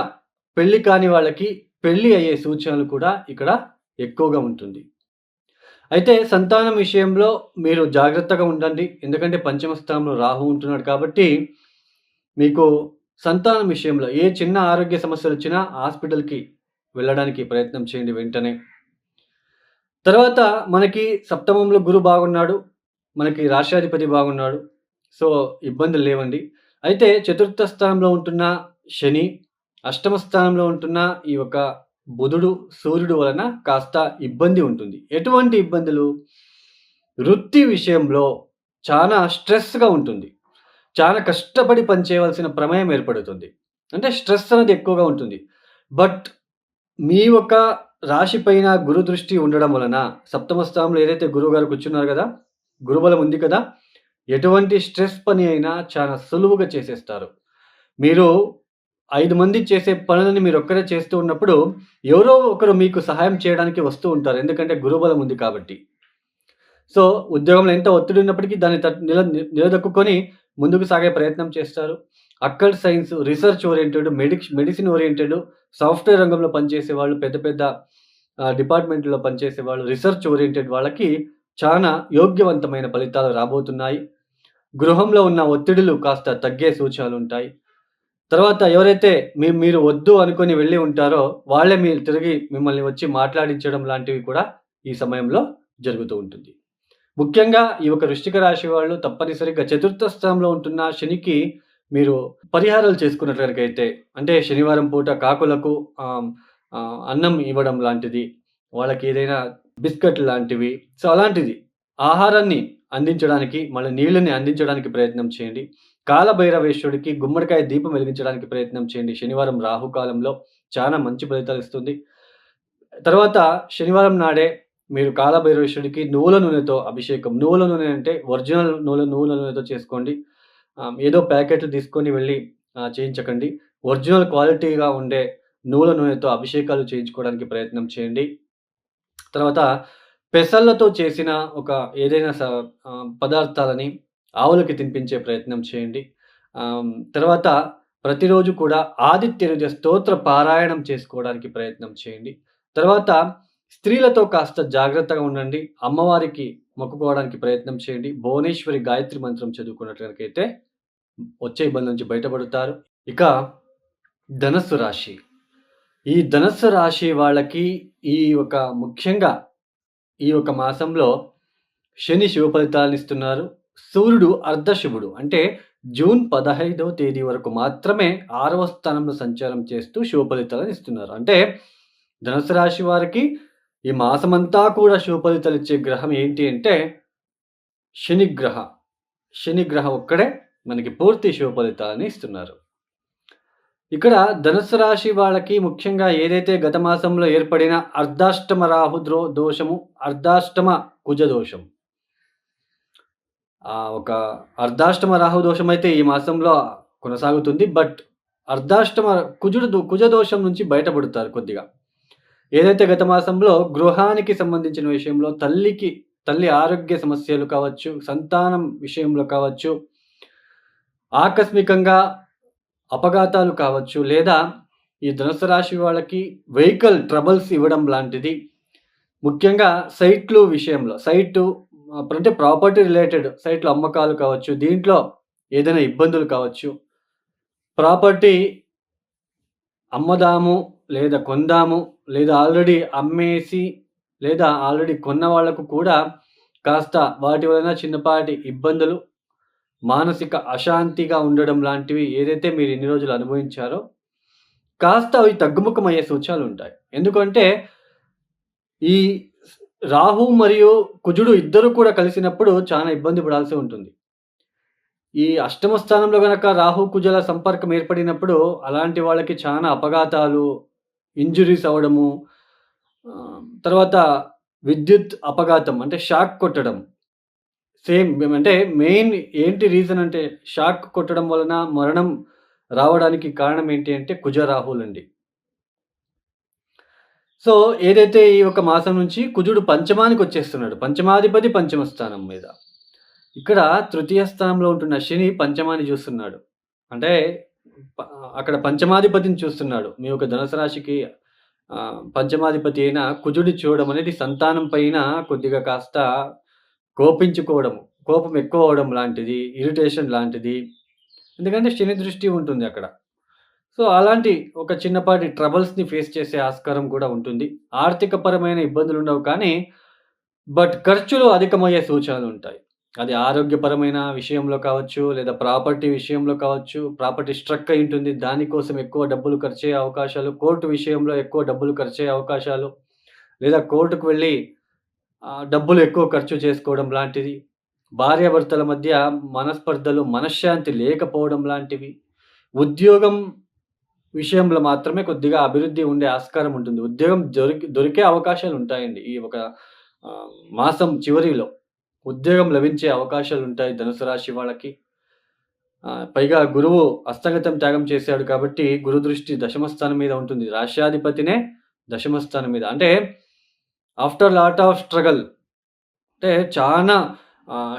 పెళ్లి కాని వాళ్ళకి పెళ్లి అయ్యే సూచనలు కూడా ఇక్కడ ఎక్కువగా ఉంటుంది. అయితే సంతానం విషయంలో మీరు జాగ్రత్తగా ఉండండి. ఎందుకంటే పంచమ స్థానంలో రాహు ఉంటున్నాడు కాబట్టి మీకు సంతానం విషయంలో ఏ చిన్న ఆరోగ్య సమస్యలొచ్చినా హాస్పిటల్‌కి వెళ్ళడానికి ప్రయత్నం చేయండి వెంటనే. తర్వాత మనకి సప్తమంలో గురు బాగున్నాడు. మనకి రాశ్యాధిపతి బాగున్నాడు. సో, ఇబ్బందులు లేవండి. అయితే చతుర్థ స్థానంలో ఉంటున్న శని, అష్టమ స్థానంలో ఉంటున్న ఈ యొక్క బుధుడు, సూర్యుడు వలన కాస్త ఇబ్బంది ఉంటుంది. ఎటువంటి ఇబ్బందులు? వృత్తి విషయంలో చాలా స్ట్రెస్‌గా ఉంటుంది. చాలా కష్టపడి పని చేయవలసిన ప్రమేయం ఏర్పడుతుంది. అంటే స్ట్రెస్ అనేది ఎక్కువగా ఉంటుంది. బట్ మీ యొక్క రాశి పైన గురు దృష్టి ఉండడం వలన సప్తమ స్థానంలో ఏదైతే గురువుగారు కూర్చున్నారు గదా! గురుబలం ఉంది కదా! ఎటువంటి స్ట్రెస్ పని అయినా చాలా సులువుగా చేసేస్తారు. మీరు 5 మంది చేసే పనులని మీరొక్కరే చేస్తూ ఉన్నప్పుడు ఎవరో ఒకరు మీకు సహాయం చేయడానికి వస్తూ ఉంటారు. ఎందుకంటే గురుబలం ఉంది కాబట్టి. సో, ఉద్యోగంలో ఎంత ఒత్తిడి ఉన్నప్పటికీ దాన్ని నిలదొక్కుకొని ముందుకు సాగే ప్రయత్నం చేస్తారు. Occult science, research oriented, medicine oriented, software రంగంలో పనిచేసేవాళ్ళు, పెద్ద పెద్ద డిపార్ట్‌మెంట్‌లో పనిచేసేవాళ్ళు, రిసర్చ్ ఓరియెంటెడ్ వాళ్ళకి చానా యోగ్యవంతమైన ఫలితాలు రాబోతున్నాయి. గృహంలో ఉన్న ఒత్తిడులు కాస్త తగ్గే సూచనలుంటాయి. తర్వాత ఎవరైతే మీరు వద్దు అనుకోని వెళ్ళి ఉంటారో, వాళ్ళే మీరు తిరిగి మిమ్మల్ని వచ్చి మాట్లాడించడం లాంటివి కూడా ఈ సమయంలో జరుగుతూ ఉంటుంది. ముఖ్యంగా ఈ యొక్క వృశ్చిక రాశి వాళ్ళు తప్పనిసరిగా చతుర్థ స్థానంలో ఉంటున్న శనికి మీరు పరిహారాలు చేసుకున్నట్లయితే, అంటే శనివారం పూట కాకులకు అన్నం ఇవ్వడం లాంటిది, వాళ్ళకి ఏదైనా బిస్కెట్ లాంటివి, సో అలాంటిది ఆహారాన్ని అందించడానికి, మళ్ళీ నీళ్ళని అందించడానికి ప్రయత్నం చేయండి. కాలభైరవేశ్వరుడికి గుమ్మడికాయ దీపం వెలిగించడానికి ప్రయత్నం చేయండి. శనివారం రాహుకాలంలో చాలా మంచి ఫలితాలిస్తుంది. తర్వాత శనివారం నాడే మీరు కాలభైరవేశ్వరుడికి నువ్వుల నూనెతో అభిషేకం. నువ్వుల నూనె అంటే ఒరిజినల్ నువ్వుల నూనెతో చేసుకోండి. ఏదో ప్యాకెట్లు తీసుకొని వెళ్ళి చేయించకండి. ఒరిజినల్ క్వాలిటీగా ఉండే నువ్వుల నూనెతో అభిషేకాలు చేయించుకోవడానికి ప్రయత్నం చేయండి. తర్వాత పెసళ్ళతో చేసిన ఒక ఏదైనా పదార్థాలని ఆవులకి తినిపించే ప్రయత్నం చేయండి. తర్వాత ప్రతిరోజు కూడా ఆదిత్య హృదయ స్తోత్ర పారాయణం చేసుకోవడానికి ప్రయత్నం చేయండి. తర్వాత స్త్రీలతో కాస్త జాగ్రత్తగా ఉండండి. అమ్మవారికి మొక్కుకోవడానికి ప్రయత్నం చేయండి. భువనేశ్వరి గాయత్రి మంత్రం చదువుకున్నట్లయితే వచ్చే ఇబ్బంది నుంచి బయటపడతారు. ఇక ధనస్సు రాశి. ఈ ధనస్సు రాశి వాళ్ళకి ముఖ్యంగా ఈ ఒక మాసంలో శని శుభ ఫలితాలనిస్తున్నారు. సూర్యుడు అర్ధశుభుడు. అంటే జూన్ 15వ తేదీ వరకు మాత్రమే 6వ స్థానంలో సంచారం చేస్తూ శుభ ఫలితాలనిస్తున్నారు. అంటే ధనుసు రాశి వారికి ఈ మాసమంతా కూడా శుభ ఫలితాలిచ్చే గ్రహం ఏంటి అంటే శనిగ్రహ. శనిగ్రహం ఒక్కడే మనకి పూర్తి శుభ ఫలితాలని ఇస్తున్నారు. ఇక్కడ ధనుస్సు రాశి వాళ్ళకి ముఖ్యంగా ఏదైతే గత మాసంలో ఏర్పడిన అర్ధాష్టమ రాహు దోషము, అర్ధాష్టమ కుజ దోషం. ఒక అర్ధాష్టమ రాహు దోషం అయితే ఈ మాసంలో కొనసాగుతుంది. బట్ అర్ధాష్టమ కుజ దోషం నుంచి బయటపడతారు కొద్దిగా. ఏదైతే గత మాసంలో గృహానికి సంబంధించిన విషయంలో తల్లి ఆరోగ్య సమస్యలు కావచ్చు, సంతానం విషయంలో కావచ్చు, ఆకస్మికంగా అపఘాతాలు కావచ్చు, లేదా ఈ ధనుసు రాశి వాళ్ళకి వెహికల్ ట్రబుల్స్ ఇవ్వడం లాంటిది. ముఖ్యంగా సైట్లు విషయంలో అంటే ప్రాపర్టీ రిలేటెడ్ సైట్ల అమ్మకాలు కావచ్చు, దీంట్లో ఏదైనా ఇబ్బందులు కావచ్చు, ప్రాపర్టీ అమ్మదాము లేదా కొందాము, లేదా ఆల్రెడీ అమ్మేసి లేదా ఆల్రెడీ కొన్న వాళ్ళకు కూడా కాస్త వాటి వలన చిన్నపాటి ఇబ్బందులు, మానసిక అశాంతిగా ఉండడం లాంటివి ఏదైతే మీరు ఇన్ని రోజులు అనుభవించారో కాస్త అవి తగ్గుముఖమయ్యే సూచనలుంటాయి. ఎందుకంటే ఈ రాహు మరియు కుజుడు ఇద్దరు కూడా కలిసినప్పుడు చాలా ఇబ్బంది పడాల్సి ఉంటుంది. ఈ అష్టమ స్థానంలో గనక రాహు కుజుల సంపర్కం ఏర్పడినప్పుడు అలాంటి వాళ్ళకి చాలా అపఘాతాలు, ఇంజురీస్ అవ్వడము, తర్వాత విద్యుత్ అపఘాతం అంటే షాక్ కొట్టడం. అంటే మెయిన్ ఏంటి రీజన్ అంటే షాక్ కొట్టడం వలన మరణం రావడానికి కారణం ఏంటి అంటే కుజ రాహులండి. సో, ఏదైతే ఈ ఒక మాసం నుంచి కుజుడు పంచమానికొచ్చేస్తున్నాడు. పంచమాధిపతి పంచమ స్థానం మీద. ఇక్కడ తృతీయ స్థానంలో ఉంటున్న శని పంచమాన్ని చూస్తున్నాడు. అంటే అక్కడ పంచమాధిపతిని చూస్తున్నాడు. మీ యొక్క ధనుసు రాశికి పంచమాధిపతి అయిన కుజుడిని చూడడం అనేది సంతానం పైన కొద్దిగా కాస్త కోపించుకోవడము, కోపం ఎక్కువ అవ్వడం లాంటిది, ఇరిటేషన్ లాంటిది. ఎందుకంటే శని దృష్టి ఉంటుంది అక్కడ. సో, అలాంటి ఒక చిన్నపాటి ట్రబుల్స్‌ని ఫేస్ చేసే ఆస్కారం కూడా ఉంటుంది. ఆర్థికపరమైన ఇబ్బందులుండవు కానీ, బట్ ఖర్చులు అధికమయ్యే సూచనలుంటాయి. అది ఆరోగ్యపరమైన విషయంలో కావచ్చు, లేదా ప్రాపర్టీ విషయంలో కావచ్చు, ప్రాపర్టీ స్ట్రక్ అయి ఉంటుంది. దానికోసం ఎక్కువ డబ్బులు ఖర్చయ్యే అవకాశాలు, కోర్టు విషయంలో ఎక్కువ డబ్బులు ఖర్చయ్యే అవకాశాలు, లేదా కోర్టుకు వెళ్ళి డబ్బులు ఎక్కువ ఖర్చు చేసుకోవడం లాంటిది. భార్యాభర్తల మధ్య మనస్పర్ధలు, మనశ్శాంతి లేకపోవడం లాంటివి. ఉద్యోగం విషయంలో మాత్రమే కొద్దిగా అభివృద్ధి ఉండే ఆస్కారం ఉంటుంది. ఉద్యోగం దొరికే అవకాశాలుంటాయండి. ఈ ఒక మాసం చివరిలో ఉద్యోగం లభించే అవకాశాలుంటాయి ధనుసు రాశి వాళ్ళకి. పైగా గురువు హస్తగతం త్యాగం చేశాడు కాబట్టి, గురు దృష్టి దశమ స్థానం మీద ఉంటుంది. రాశ్యాధిపతినే దశమ స్థానం మీద. అంటే ఆఫ్టర్ లాట్ ఆఫ్ స్ట్రగల్, అంటే చానా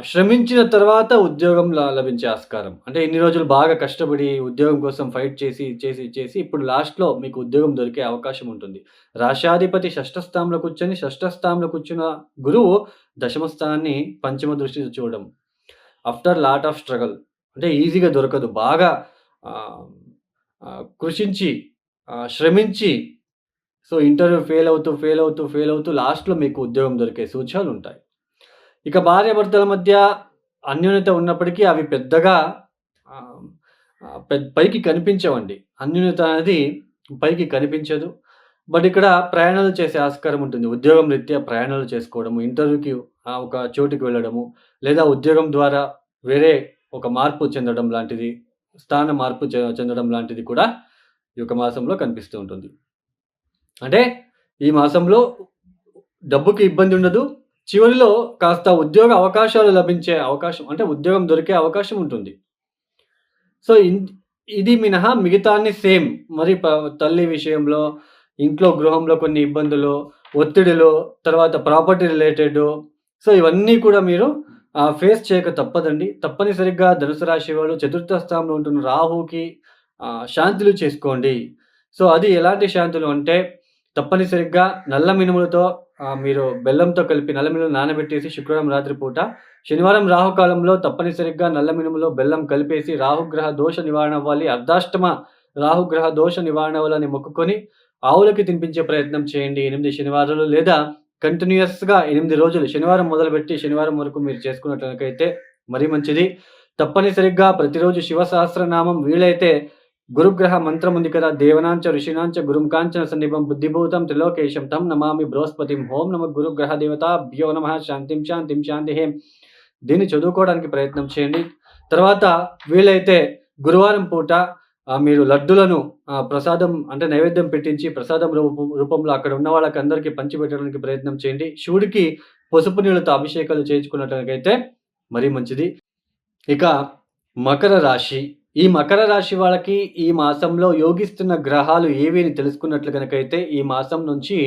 శ్రమించిన తర్వాత ఉద్యోగం లభించే ఆస్కారం. అంటే ఇన్ని రోజులు బాగా కష్టపడి ఉద్యోగం కోసం ఫైట్ చేసి ఇప్పుడు లాస్ట్‌లో మీకు ఉద్యోగం దొరికే అవకాశం ఉంటుంది. రాశ్యాధిపతి షష్ఠ స్థానంలో కూర్చున్న గురువు దశమ స్థానాన్ని పంచమ దృష్టితో చూడడం. ఆఫ్టర్ లాట్ ఆఫ్ స్ట్రగల్, అంటే ఈజీగా దొరకదు. బాగా కృషించి, శ్రమించి, సో ఇంటర్వ్యూ ఫెయిల్ అవుతూ లాస్ట్‌లో మీకు ఉద్యోగం దొరికే సూచనలుంటాయి. ఇక భార్యాభర్తల మధ్య అన్యోన్యత ఉన్నప్పటికీ అవి పెద్దగా పైకి కనిపించవండి. అన్యోన్యత అనేది పైకి కనిపించదు. బట్ ఇక్కడ ప్రయాణాలు చేసే ఆస్కారం ఉంటుంది. ఉద్యోగం రీత్యా ప్రయాణాలు చేసుకోవడము, ఇంటర్వ్యూకి ఒక చోటుకి వెళ్ళడము, లేదా ఉద్యోగం ద్వారా వేరే ఒక మార్పు చెందడం లాంటిది, స్థాన మార్పు చెందడం లాంటిది కూడా ఈ యొక్క మాసంలో కనిపిస్తూ ఉంటుంది. అంటే ఈ మాసంలో డబ్బుకి ఇబ్బంది ఉండదు. చివరిలో కాస్త ఉద్యోగ అవకాశాలు లభించే అవకాశం, అంటే ఉద్యోగం దొరికే అవకాశం ఉంటుంది. సో, ఇది మినహా మిగతా అన్ని సేమ్. మరి తల్లి విషయంలో, ఇంట్లో గృహంలో కొన్ని ఇబ్బందులు, ఒత్తిడిలో, తర్వాత ప్రాపర్టీ రిలేటెడు. సో, ఇవన్నీ కూడా మీరు ఫేస్ చేయక తప్పదండి. తప్పనిసరిగా ధనుసు రాశి వాళ్ళు చతుర్థ స్థానంలో ఉంటున్న రాహుకి శాంతులు చేసుకోండి. సో, అది ఎలాంటి శాంతులు అంటే తప్పనిసరిగా నల్ల మినుములతో మీరు బెల్లంతో కలిపి నల్ల మినుములు నానబెట్టేసి శుక్రవారం రాత్రి పూట, శనివారం రాహుకాలంలో తప్పనిసరిగా నల్ల మినుములో బెల్లం కలిపేసి రాహుగ్రహ దోష నివారణ అవ్వాలి. అర్ధాష్టమ రాహుగ్రహ దోష నివారణ అవ్వాలని మొక్కుకొని ఆవులకి తినిపించే ప్రయత్నం చేయండి 8 శనివారాలు, లేదా కంటిన్యూయస్‌గా 8 రోజులు శనివారం మొదలుపెట్టి శనివారం వరకు మీరు చేసుకున్నట్లయితే మరీ మంచిది. తప్పనిసరిగా ప్రతిరోజు శివ సహస్రనామం వీలైతే గురుగ్రహ మంత్రం ఉంది కదా! దేవనాంచ ఋషీణాంచ గురుం కాంచన సన్నిభం బుద్ధిభూతం త్రిలోకేశం తం నమామి బృహస్పతిం. ఓం నమః గురుగ్రహ దేవతాభ్యో నమః. శాంతిం శాంతిం శాంతిః. దీన్ని చదువుకోవడానికి ప్రయత్నం చేయండి. తర్వాత వీలైతే గురువారం పూట మీరు లడ్డులను ప్రసాదం అంటే నైవేద్యం పెట్టించి ప్రసాదం రూపంలో అక్కడ ఉన్న వాళ్ళకందరికీ పంచిపెట్టడానికి ప్రయత్నం చేయండి. శివుడికి పసుపు నీళ్ళతో అభిషేకాలు చేయించుకున్నట్లయితే మరీ మంచిది. ఇక మకర రాశి. ఈ మకర రాశి వాళ్ళకి ఈ మాసంలో యోగిస్తున్న గ్రహాలు ఏవి అని తెలుసుకున్నట్లు గనకైతే ఈ మాసం నుంచి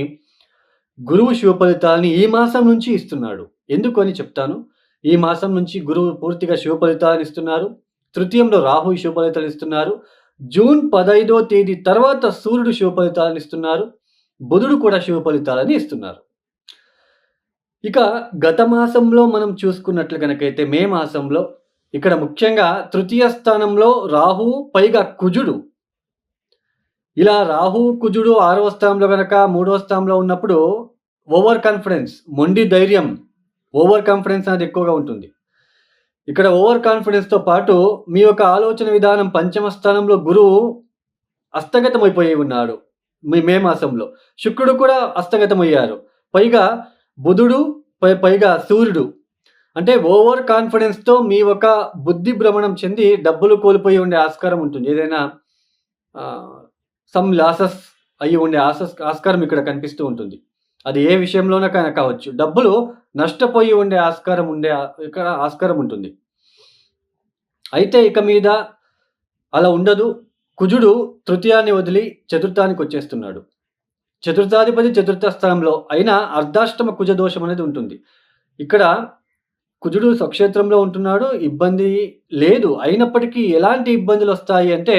గురువు శుభ ఫలితాలని ఈ మాసం నుంచి ఇస్తున్నాడు. ఎందుకు అని చెప్తాను. ఈ మాసం నుంచి గురువు పూర్తిగా శుభ ఫలితాలను ఇస్తున్నారు. తృతీయంలో రాహు శుభ ఫలితాలు ఇస్తున్నారు. జూన్ 15వ తేదీ తర్వాత సూర్యుడు శుభ ఫలితాలను ఇస్తున్నారు. బుధుడు కూడా శుభ ఫలితాలని ఇస్తున్నారు. ఇక గత మాసంలో మనం చూసుకున్నట్లు గనకైతే మే మాసంలో ఇక్కడ ముఖ్యంగా తృతీయ స్థానంలో రాహు, పైగా కుజుడు. ఇలా రాహు, కుజుడు 6వ స్థానంలో గనక 3వ స్థానంలో ఉన్నప్పుడు ఓవర్ కాన్ఫిడెన్స్, మొండి ధైర్యం, ఓవర్ కాన్ఫిడెన్స్ అనేది ఎక్కువగా ఉంటుంది. ఇక్కడ ఓవర్ కాన్ఫిడెన్స్‌తో పాటు మీ యొక్క ఆలోచన విధానం పంచమ స్థానంలో గురువు హస్తగతమైపోయి ఉన్నాడు. మే మాసంలో. శుక్రుడు కూడా హస్తగతమయ్యారు. పైగా బుధుడు, పైగా సూర్యుడు. అంటే ఓవర్ కాన్ఫిడెన్స్‌తో మీ ఒక బుద్ధి భ్రమణం చెంది డబ్బులు కోల్పోయి ఉండే ఆస్కారం ఉంటుంది. ఏదైనా సమ్ లాసెస్ అయ్యి ఉండే ఆస్కారం ఇక్కడ కనిపిస్తూ ఉంటుంది. అది ఏ విషయంలోనైనా కావచ్చు. డబ్బులు నష్టపోయి ఉండే ఇక్కడ ఆస్కారం ఉంటుంది. అయితే ఇక మీద అలా ఉండదు. కుజుడు తృతీయాన్ని వదిలి చతుర్థానికి వచ్చేస్తున్నాడు. చతుర్థాధిపతి చతుర్థ స్థానంలో అయినా అర్ధాష్టమ కుజ దోషం అనేది ఉంటుంది. ఇక్కడ కుజుడు స్వక్షేత్రంలో ఉంటున్నాడు. ఇబ్బంది లేదు. అయినప్పటికీ ఎలాంటి ఇబ్బందులు వస్తాయి అంటే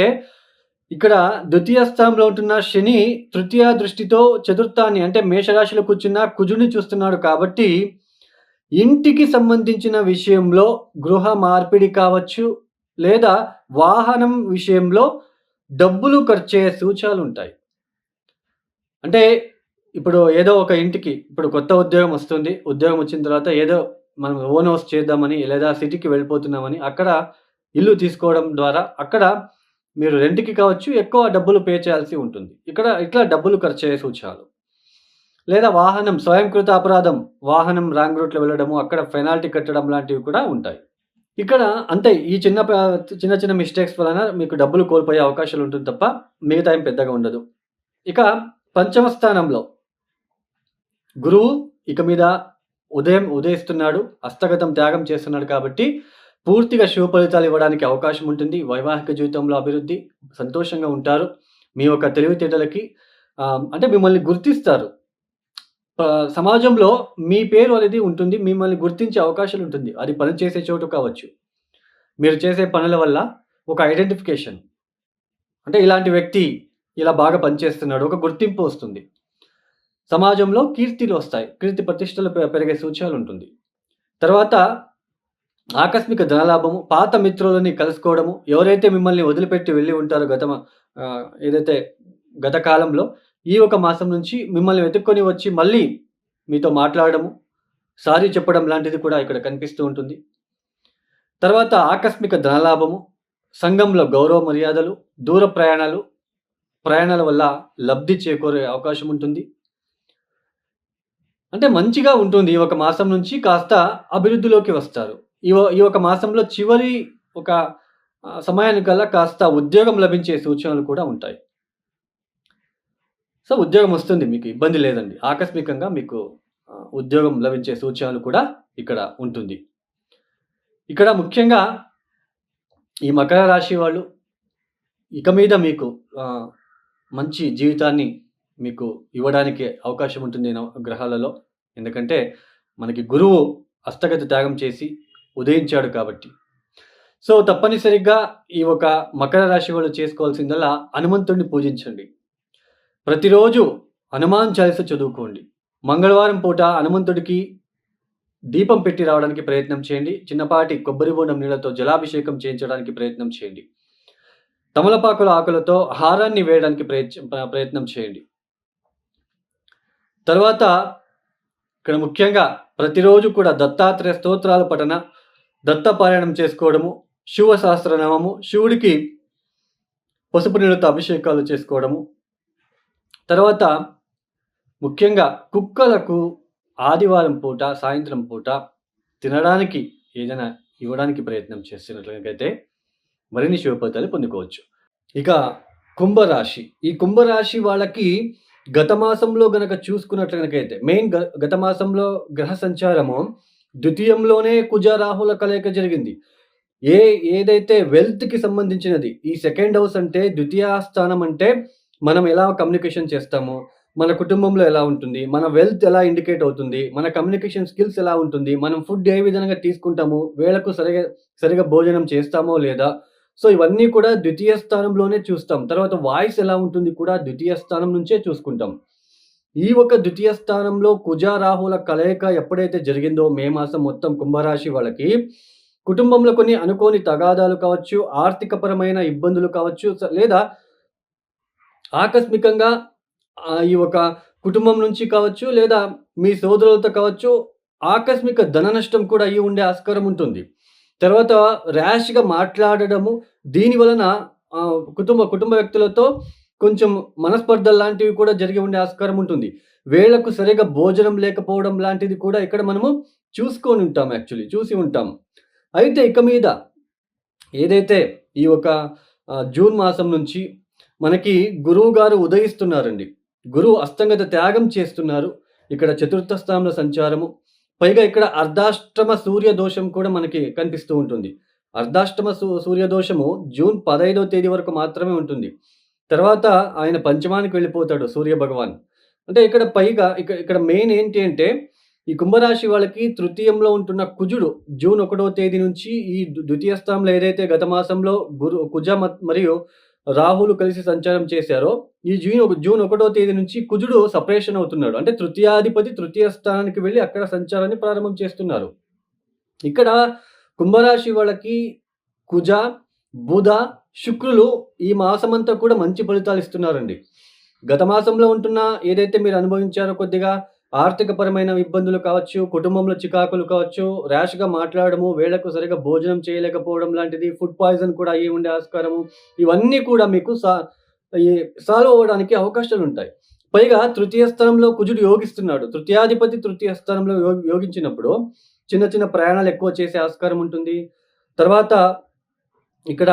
ఇక్కడ ద్వితీయ స్థానంలో ఉంటున్న శని తృతీయ దృష్టితో చతుర్థాన్ని అంటే మేషరాశిలో కూర్చున్న కుజుడిని చూస్తున్నాడు కాబట్టి ఇంటికి సంబంధించిన విషయంలో గృహ మార్పిడి కావచ్చు, లేదా వాహనం విషయంలో డబ్బులు ఖర్చయ్యే సూచనలుంటాయి. అంటే ఇప్పుడు ఏదో ఒక ఇంటికి ఇప్పుడు కొత్త ఉద్యోగం వస్తుంది. ఉద్యోగం వచ్చిన తర్వాత ఏదో మనం ఓన్ హౌస్ చేద్దామని లేదా సిటీకి వెళ్ళిపోతున్నామని అక్కడ ఇల్లు తీసుకోవడం ద్వారా అక్కడ మీరు రెంట్‌కి కావచ్చు ఎక్కువ డబ్బులు పే చేయాల్సి ఉంటుంది. ఇట్లా డబ్బులు ఖర్చయ్యే సూచనలు. లేదా వాహనం స్వయంకృత అపరాధం, వాహనం రాంగ్ రూట్‌లో వెళ్ళడము, అక్కడ పెనాల్టీ కట్టడం లాంటివి కూడా ఉంటాయి. ఇక్కడ అంతే ఈ చిన్న చిన్న మిస్టేక్స్ వలన మీకు డబ్బులు కోల్పోయే అవకాశాలు ఉంటుంది తప్ప మిగతా ఏం పెద్దగా ఉండదు. ఇక పంచమ స్థానంలో గురువు ఇక మీద ఉదయిస్తున్నాడు. హస్తగతం త్యాగం చేస్తున్నాడు కాబట్టి పూర్తిగా శుభ ఫలితాలు ఇవ్వడానికి అవకాశం ఉంటుంది. వైవాహిక జీవితంలో అభివృద్ధి, సంతోషంగా ఉంటారు. మీ యొక్క తెలివితేటలకి అంటే మిమ్మల్ని గుర్తిస్తారు. సమాజంలో మీ పేరు అనేది ఉంటుంది. మిమ్మల్ని గుర్తించే అవకాశాలు ఉంటుంది. అది పని చేసే చోటు కావచ్చు. మీరు చేసే పనుల వల్ల ఒక ఐడెంటిఫికేషన్. అంటే ఇలాంటి వ్యక్తి ఇలా బాగా పనిచేస్తున్నాడు. ఒక గుర్తింపు వస్తుంది. సమాజంలో కీర్తిలు వస్తాయి. కీర్తి ప్రతిష్టలు పెరిగే సూచనలు ఉంటుంది. తర్వాత ఆకస్మిక ధనలాభము, పాత మిత్రులని కలుసుకోవడము, ఎవరైతే మిమ్మల్ని వదిలిపెట్టి వెళ్ళి ఉంటారో ఏదైతే గత కాలంలో ఈ ఒక మాసం నుంచి మిమ్మల్ని వెతుక్కొని వచ్చి మళ్ళీ మీతో మాట్లాడడము, సారీ చెప్పడం లాంటిది కూడా ఇక్కడ కనిపిస్తూ ఉంటుంది. తర్వాత ఆకస్మిక ధనలాభము, సంఘంలో గౌరవ మర్యాదలు, దూర ప్రయాణాల వల్ల లబ్ధి చేకూరే అవకాశం ఉంటుంది. అంటే మంచిగా ఉంటుంది. ఈ ఒక మాసం నుంచి కాస్త అభివృద్ధిలోకి వస్తారు. ఈ ఒక మాసంలో చివరి ఒక సమయానికల్లా కాస్త ఉద్యోగం లభించే సూచనలు కూడా ఉంటాయి. సో, ఉద్యోగం వస్తుంది. మీకు ఇబ్బంది లేదండి. ఆకస్మికంగా మీకు ఉద్యోగం లభించే సూచనలు కూడా ఇక్కడ ఉంటుంది. ఇక్కడ ముఖ్యంగా ఈ మకర రాశి వాళ్ళు ఇక మీద మీకు మంచి జీవితాన్ని మీకు ఇవ్వడానికి అవకాశం ఉంటుంది గ్రహాలలో. ఎందుకంటే మనకి గురువు హస్తగత త్యాగం చేసి ఉదయించాడు కాబట్టి. సో, తప్పనిసరిగా ఈ ఒక మకర రాశి వాళ్ళు చేసుకోవాల్సిందల్లా హనుమంతుడిని పూజించండి. ప్రతిరోజు హనుమాన్ చాలీస చదువుకోండి. మంగళవారం పూట హనుమంతుడికి దీపం పెట్టి రావడానికి ప్రయత్నం చేయండి. చిన్నపాటి కొబ్బరి బోండం నీళ్లతో జలాభిషేకం చేయించడానికి ప్రయత్నం చేయండి. తమలపాకుల ఆకులతో హారాన్ని వేయడానికి ప్రయత్నం చేయండి. తర్వాత ఇక్కడ ముఖ్యంగా ప్రతిరోజు కూడా దత్తాత్రేయ స్తోత్రాల పఠన, దత్తపారాయణం చేసుకోవడము, శివ సహస్రనామము, శివుడికి పసుపు నీళ్ళతో అభిషేకాలు చేసుకోవడము. తర్వాత ముఖ్యంగా కుక్కలకు ఆదివారం పూట సాయంత్రం పూట తినడానికి ఏదైనా ఇవ్వడానికి ప్రయత్నం చేస్తున్నట్లయితే మరిన్ని శుభ ఫలితాలు పొందుకోవచ్చు. ఇక కుంభరాశి. ఈ కుంభరాశి వాళ్ళకి గత మాసంలో గనక చూసుకున్నట్లయితే మెయిన్ గత మాసంలో గ్రహ సంచారము ద్వితీయంలోనే కుజ రాహుల కలయిక జరిగింది. ఏదైతే వెల్త్‌కి సంబంధించినది. ఈ సెకండ్ హౌస్ అంటే ద్వితీయ స్థానం అంటే మనం ఎలా కమ్యూనికేషన్ చేస్తాము, మన కుటుంబంలో ఎలా ఉంటుంది, మన వెల్త్ ఎలా ఇండికేట్ అవుతుంది, మన కమ్యూనికేషన్ స్కిల్స్ ఎలా ఉంటుంది, మనం ఫుడ్ ఏ విధంగా తీసుకుంటాము, వేళకు సరిగా భోజనం చేస్తామో లేదా. సో, ఇవన్నీ కూడా ద్వితీయ స్థానంలోనే చూస్తాం. తర్వాత వాయిస్ ఎలా ఉంటుంది కూడా ద్వితీయ స్థానం నుంచే చూసుకుంటాం. ఈ ఒక ద్వితీయ స్థానంలో కుజ రాహుల కలయిక ఎప్పుడైతే జరిగిందో మే మాసం మొత్తం కుంభరాశి వాళ్ళకి కుటుంబంలో కొన్ని అనుకోని తగాదాలు కావచ్చు, ఆర్థికపరమైన ఇబ్బందులు కావచ్చు, లేదా ఆకస్మికంగా ఈ ఒక కుటుంబం నుంచి కావచ్చు, లేదా మీ సోదరులతో కావచ్చు, ఆకస్మిక ధన నష్టం కూడా అయ్యి ఉండే ఆస్కారం ఉంటుంది. తర్వాత ర్యాష్‌గా మాట్లాడడము, దీని వలన కుటుంబ వ్యక్తులతో కొంచెం మనస్పర్ధలు లాంటివి కూడా జరిగి ఉండే ఆస్కారం ఉంటుంది. వేళకు సరిగ్గా భోజనం లేకపోవడం లాంటిది కూడా ఇక్కడ మనము చూసి ఉంటాం. అయితే ఇక మీద ఏదైతే ఈ ఒక జూన్ మాసం నుంచి మనకి గురువు గారు ఉదయిస్తున్నారండి. గురువు అస్తంగత త్యాగం చేస్తున్నారు. ఇక్కడ చతుర్థ స్థానంలో సంచారము. పైగా ఇక్కడ అర్ధాష్టమ సూర్య దోషం కూడా మనకి కనిపిస్తూ ఉంటుంది. అర్ధాష్టమ సూర్య దోషము జూన్ 15వ తేదీ వరకు మాత్రమే ఉంటుంది. తర్వాత ఆయన పంచమానికి వెళ్ళిపోతాడు సూర్య భగవాన్. అంటే ఇక్కడ పైగా ఇక్కడ మెయిన్ ఏంటి అంటే ఈ కుంభరాశి వాళ్ళకి తృతీయంలో ఉంటున్న కుజుడు జూన్ 1వ తేదీ నుంచి ఈ ద్వితీయ స్థానంలో ఏదైతే గత మాసంలో కుజ మరియు రాహులు కలిసి సంచారం చేశారో, ఈ జూన్ 1వ తేదీ నుంచి కుజుడు సెపరేషన్ అవుతున్నాడు. అంటే తృతీయాధిపతి తృతీయ స్థానానికి వెళ్ళి అక్కడ సంచారాన్ని ప్రారంభం చేస్తున్నారు. ఇక్కడ కుంభరాశి వాళ్ళకి కుజ, బుధ, శుక్రులు ఈ మాసమంతా కూడా మంచి ఫలితాలు ఇస్తున్నారండి. గత మాసంలో ఉంటున్న ఏదైతే మీరు అనుభవించారో కొద్దిగా ఆర్థికపరమైన ఇబ్బందులు కావచ్చు, కుటుంబంలో చికాకులు కావచ్చు, ర్యాష్‌గా మాట్లాడడము, వేళకు సరిగ్గా భోజనం చేయలేకపోవడం లాంటిది, ఫుడ్ పాయిజన్ కూడా అయ్యి ఉండే ఆస్కారము, ఇవన్నీ కూడా మీకు సాల్వ్ అవ్వడానికి అవకాశాలుంటాయి. పైగా తృతీయ స్థానంలో కుజుడు యోగిస్తున్నాడు. తృతీయాధిపతి తృతీయ స్థానంలో యోగించినప్పుడు చిన్న చిన్న ప్రయాణాలు ఎక్కువ చేసే ఆస్కారం ఉంటుంది. తర్వాత ఇక్కడ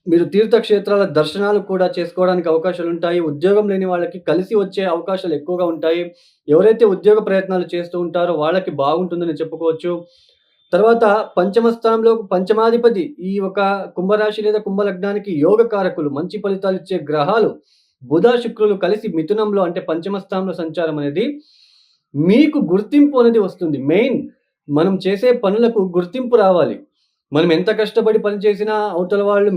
మీరు తీర్థక్షేత్రాల దర్శనాలు కూడా చేసుకోవడానికి అవకాశాలుంటాయి. ఉద్యోగం లేని వాళ్ళకి కలిసి వచ్చే అవకాశాలు ఎక్కువగా ఉంటాయి. ఎవరైతే ఉద్యోగ ప్రయత్నాలు చేస్తూ ఉంటారో వాళ్ళకి బాగుంటుందని చెప్పుకోవచ్చు. తర్వాత పంచమ స్థానంలో పంచమాధిపతి ఈ ఒక కుంభరాశి లేదా కుంభలగ్నానికి యోగకారకులు, మంచి ఫలితాలు ఇచ్చే గ్రహాలు బుధ, శుక్రులు కలిసి మిథునంలో అంటే పంచమ స్థానంలో సంచారం అనేది మీకు గుర్తింపు అనేది వస్తుంది. మెయిన్ మనం చేసే పనులకు గుర్తింపు రావాలి. మనం ఎంత కష్టపడి పని చేసినా అవతల వాళ్ళు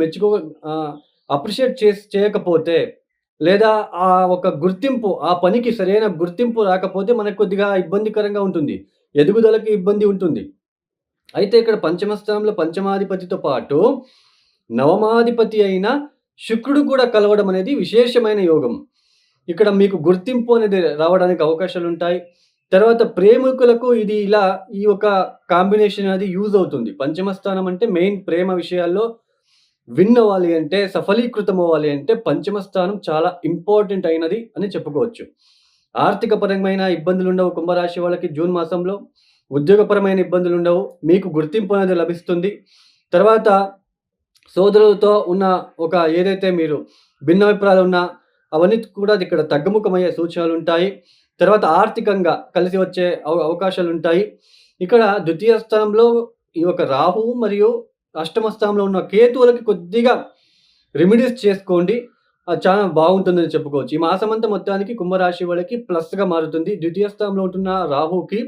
అప్రిషియేట్ చేయకపోతే, లేదా ఆ ఒక గుర్తింపు ఆ పనికి సరైన గుర్తింపు రాకపోతే మనకు కొద్దిగా ఇబ్బందికరంగా ఉంటుంది. ఎదుగుదలకి ఇబ్బంది ఉంటుంది. అయితే ఇక్కడ పంచమ స్థానంలో పంచమాధిపతితో పాటు నవమాధిపతి అయిన శుక్రుడు కూడా కలవడం అనేది విశేషమైన యోగం. ఇక్కడ మీకు గుర్తింపు అనేది రావడానికి అవకాశాలుంటాయి. తర్వాత ప్రేమికులకు ఇది ఇలా ఈ ఒక కాంబినేషన్ అది యూజ్ అవుతుంది. పంచమ స్థానం అంటే మెయిన్ ప్రేమ విషయాల్లో విన్ అవ్వాలి అంటే, సఫలీకృతం అవ్వాలి అంటే పంచమ స్థానం చాలా ఇంపార్టెంట్ అయినది అని చెప్పుకోవచ్చు. ఆర్థికపరమైన ఇబ్బందులుండవు కుంభరాశి వాళ్ళకి జూన్ మాసంలో. ఉద్యోగపరమైన ఇబ్బందులుండవు. మీకు గుర్తింపు అనేది లభిస్తుంది. తర్వాత సోదరులతో ఉన్న ఒక ఏదైతే మీరు భిన్నాభిప్రాయాలు ఉన్నా అవన్నీ కూడా ఇక్కడ తగ్గుముఖమయ్యే సూచనలుంటాయి. తర్వాత ఆర్థికంగా కలిసి వచ్చే అవకాశాలుంటాయి. ఇక్కడ ద్వితీయ స్థానంలో ఈ యొక్క రాహువు మరియు అష్టమ స్థానంలో ఉన్న కేతువులకి కొద్దిగా రెమెడీస్ చేసుకోండి. చాలా బాగుంటుందని చెప్పుకోవచ్చు. ఈ మాసమంతా మొత్తానికి కుంభరాశి వాళ్ళకి ప్లస్‌గా మారుతుంది. ద్వితీయ స్థానంలో ఉంటున్న రాహుకి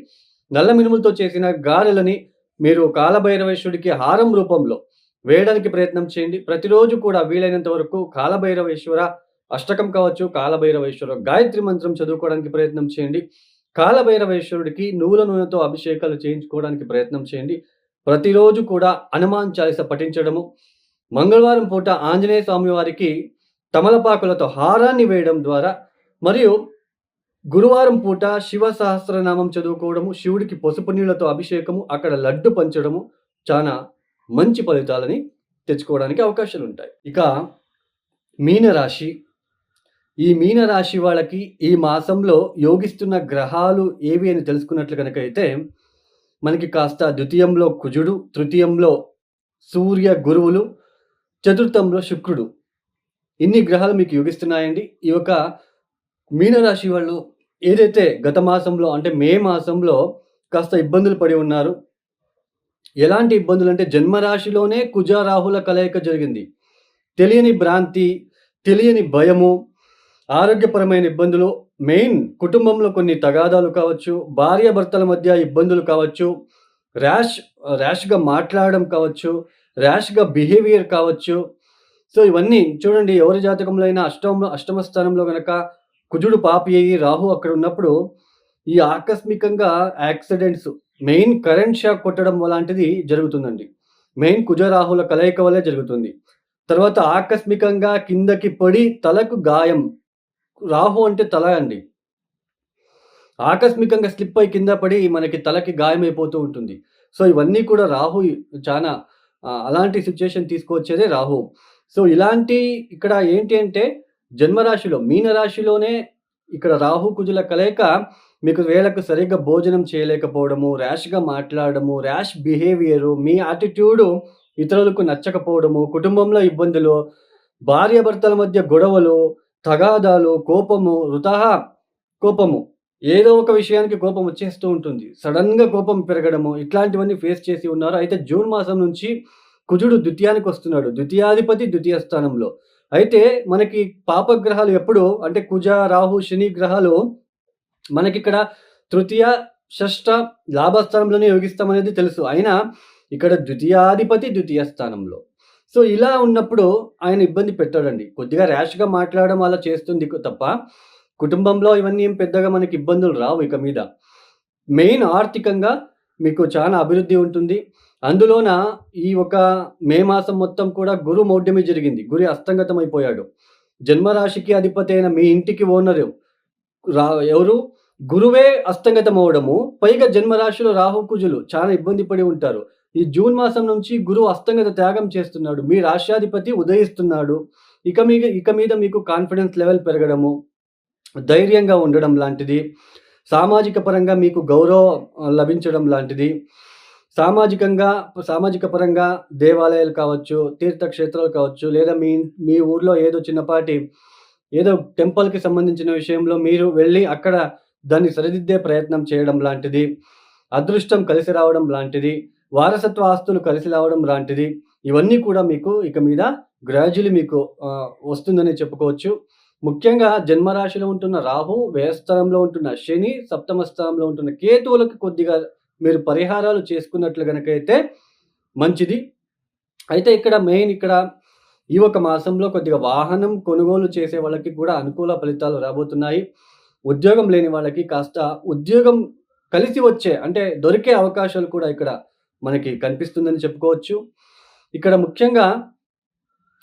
నల్ల మినుములతో చేసిన గారెలని మీరు కాలభైరవేశ్వరుడికి హారం రూపంలో వేయడానికి ప్రయత్నం చేయండి. ప్రతిరోజు కూడా వీలైనంత వరకు కాలభైరవేశ్వర అష్టకం కావచ్చు, కాలభైరవేశ్వర గాయత్రి మంత్రం చదువుకోవడానికి ప్రయత్నం చేయండి. కాలభైరవేశ్వరుడికి నువ్వుల నూనెతో అభిషేకాలు చేయించుకోవడానికి ప్రయత్నం చేయండి. ప్రతిరోజు కూడా హనుమాన్ చాలీస పఠించడము, మంగళవారం పూట ఆంజనేయ స్వామి వారికి తమలపాకులతో హారాన్ని వేయడం ద్వారా, మరియు గురువారం పూట శివ సహస్రనామం చదువుకోవడము, శివుడికి పసుపు నీళ్లతో అభిషేకము, అక్కడ లడ్డు పంచడము చానా మంచి ఫలితాలని తెచ్చుకోవడానికి అవకాశాలుంటాయి. ఇక మీనరాశి. ఈ మీనరాశి వాళ్ళకి ఈ మాసంలో యోగిస్తున్న గ్రహాలు ఏవి అని తెలుసుకున్నట్లు గనకైతే, మనకి కాస్త ద్వితీయంలో కుజుడు, తృతీయంలో సూర్య, గురువులు, చతుర్థంలో శుక్రుడు. ఇన్ని గ్రహాలు మీకు యోగిస్తున్నాయండి. ఈ యొక్క మీనరాశి వాళ్ళు ఏదైతే గత మాసంలో అంటే మే మాసంలో కాస్త ఇబ్బందులు పడి ఉన్నారు. ఎలాంటి ఇబ్బందులంటే జన్మరాశిలోనే కుజ, రాహుల కలయిక జరిగింది. తెలియని భ్రాంతి, తెలియని భయము, ఆరోగ్యపరమైన ఇబ్బందులు, మెయిన్ కుటుంబంలో కొన్ని తగాదాలు కావచ్చు, భార్యాభర్తల మధ్య ఇబ్బందులు కావచ్చు, ర్యాష్‌గా మాట్లాడడం కావచ్చు, ర్యాష్‌గా బిహేవియర్ కావచ్చు. సో, ఇవన్నీ చూడండి, ఎవరి జాతకంలో అయినా అష్టమ స్థానంలో గనక కుజుడు పాపి అయ్యి రాహు అక్కడ ఉన్నప్పుడు ఈ ఆకస్మికంగా యాక్సిడెంట్స్, మెయిన్ కరెంట్ షాక్ కొట్టడం లాంటిది జరుగుతుందండి. మెయిన్ కుజ, రాహుల కలయిక వల్లే జరుగుతుంది. తర్వాత ఆకస్మికంగా కిందకి పడి తలకు గాయం. రాహు అంటే తల అండి. ఆకస్మికంగా స్లిప్ అయి కింద పడి మనకి తలకి గాయమైపోతూ ఉంటుంది. సో, ఇవన్నీ కూడా రాహు చానా అలాంటి సిట్యుయేషన్ తీసుకొచ్చేదే రాహు. సో, ఇలాంటి ఇక్కడ ఏంటి అంటే జన్మరాశిలో మీనరాశిలోనే ఇక్కడ రాహు, కుజుల కలయిక మీకు వేళకు సరిగ్గా భోజనం చేయలేకపోవడము, ర్యాష్‌గా మాట్లాడడము, ర్యాష్ బిహేవియరు, మీ యాటిట్యూడు ఇతరులకు నచ్చకపోవడము, కుటుంబంలో ఇబ్బందులు, భార్యాభర్తల మధ్య గొడవలు, తగాదాలు, కోపము, కోపము. ఏదో ఒక విషయానికి కోపం వచ్చేస్తూ ఉంటుంది. సడెన్‌గా కోపం పెరగడము, ఇట్లాంటివన్నీ ఫేస్ చేసి ఉన్నారు. అయితే జూన్ మాసం నుంచి కుజుడు ద్వితీయానికొస్తున్నాడు. ద్వితీయాధిపతి ద్వితీయ స్థానంలో. అయితే మనకి పాపగ్రహాలు ఎప్పుడు అంటే కుజ, రాహు, శని గ్రహాలు మనకిక్కడ తృతీయ, షష్ఠ లాభస్థానంలోనే యోగిస్తామనేది తెలుసు. అయినా ఇక్కడ ద్వితీయాధిపతి ద్వితీయ స్థానంలో. సో, ఇలా ఉన్నప్పుడు ఆయన ఇబ్బంది పెట్టాడండి. కొద్దిగా ర్యాష్‌గా మాట్లాడడం అలా చేస్తుంది తప్ప, కుటుంబంలో ఇవన్నీ ఏం పెద్దగా మనకి ఇబ్బందులు రావు ఇక మీద. మెయిన్ ఆర్థికంగా మీకు చాలా అభివృద్ధి ఉంటుంది. అందులోన ఈ ఒక మే మాసం మొత్తం కూడా గురు మౌఢ్యమి జరిగింది. గురి అస్తంగతమైపోయాడు. జన్మరాశికి అధిపతి అయిన మీ ఇంటికి ఓనరు ఎవరు? గురువే అస్తంగతమవ్వడము, పైగా జన్మరాశిలో రాహు, కుజులు చాలా ఇబ్బంది పడి ఉంటారు. ఈ జూన్ మాసం నుంచి గురువు అస్తంగత త్యాగం చేస్తున్నాడు. మీ రాశ్యాధిపతి ఉదయిస్తున్నాడు. ఇక మీద మీకు కాన్ఫిడెన్స్ లెవెల్ పెరగడము, ధైర్యంగా ఉండడం లాంటిది, సామాజిక పరంగా మీకు గౌరవం లభించడం లాంటిది, సామాజిక పరంగా దేవాలయాలు కావచ్చు, తీర్థక్షేత్రాలు కావచ్చు, లేదా మీ ఊర్లో ఏదో చిన్నపాటి ఏదో టెంపుల్‌కి సంబంధించిన విషయంలో మీరు వెళ్లి అక్కడ దాన్ని సరిదిద్దే ప్రయత్నం చేయడం లాంటిది, అదృష్టం కలిసి రావడం లాంటిది, వారసత్వ ఆస్తులు కలిసి రావడం లాంటిది, ఇవన్నీ కూడా మీకు ఇక మీద గ్రాడ్యుయల్లీ మీకు వస్తుందని చెప్పుకోవచ్చు. ముఖ్యంగా జన్మరాశిలో ఉంటున్న రాహు, వ్యయస్థానంలో ఉంటున్న శని, సప్తమ స్థానంలో ఉంటున్న కేతువులకు కొద్దిగా మీరు పరిహారాలు చేసుకున్నట్లు గనకైతే మంచిది. అయితే ఇక్కడ మెయిన్ ఈ ఒక మాసంలో కొద్దిగా వాహనం కొనుగోలు చేసే వాళ్ళకి కూడా అనుకూల ఫలితాలు రాబోతున్నాయి. ఉద్యోగం లేని వాళ్ళకి కాస్త ఉద్యోగం కలిసి వచ్చే అంటే దొరికే అవకాశాలు కూడా ఇక్కడ మనకి కనిపిస్తుందని చెప్పుకోవచ్చు. ఇక్కడ ముఖ్యంగా